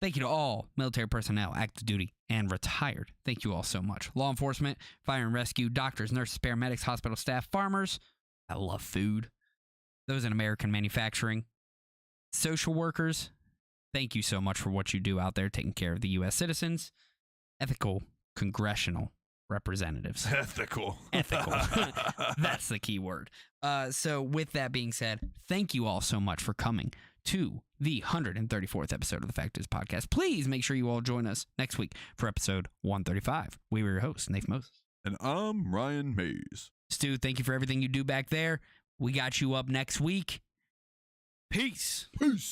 Thank you to all military personnel, active duty, and retired. Thank you all so much. Law enforcement, fire and rescue, doctors, nurses, paramedics, hospital staff, farmers. I love food. Those in American manufacturing. Social workers. Thank you so much for what you do out there taking care of the U.S. citizens. Ethical congressional representatives. Ethical. Ethical. That's the key word. So with that being said, thank you all so much for coming to the 134th episode of the Fact Is Podcast. Please make sure you all join us next week for episode 135. We were your hosts, Nath Moses. And I'm Ryan Mays. Stu, thank you for everything you do back there. We got you up next week. Peace. Peace.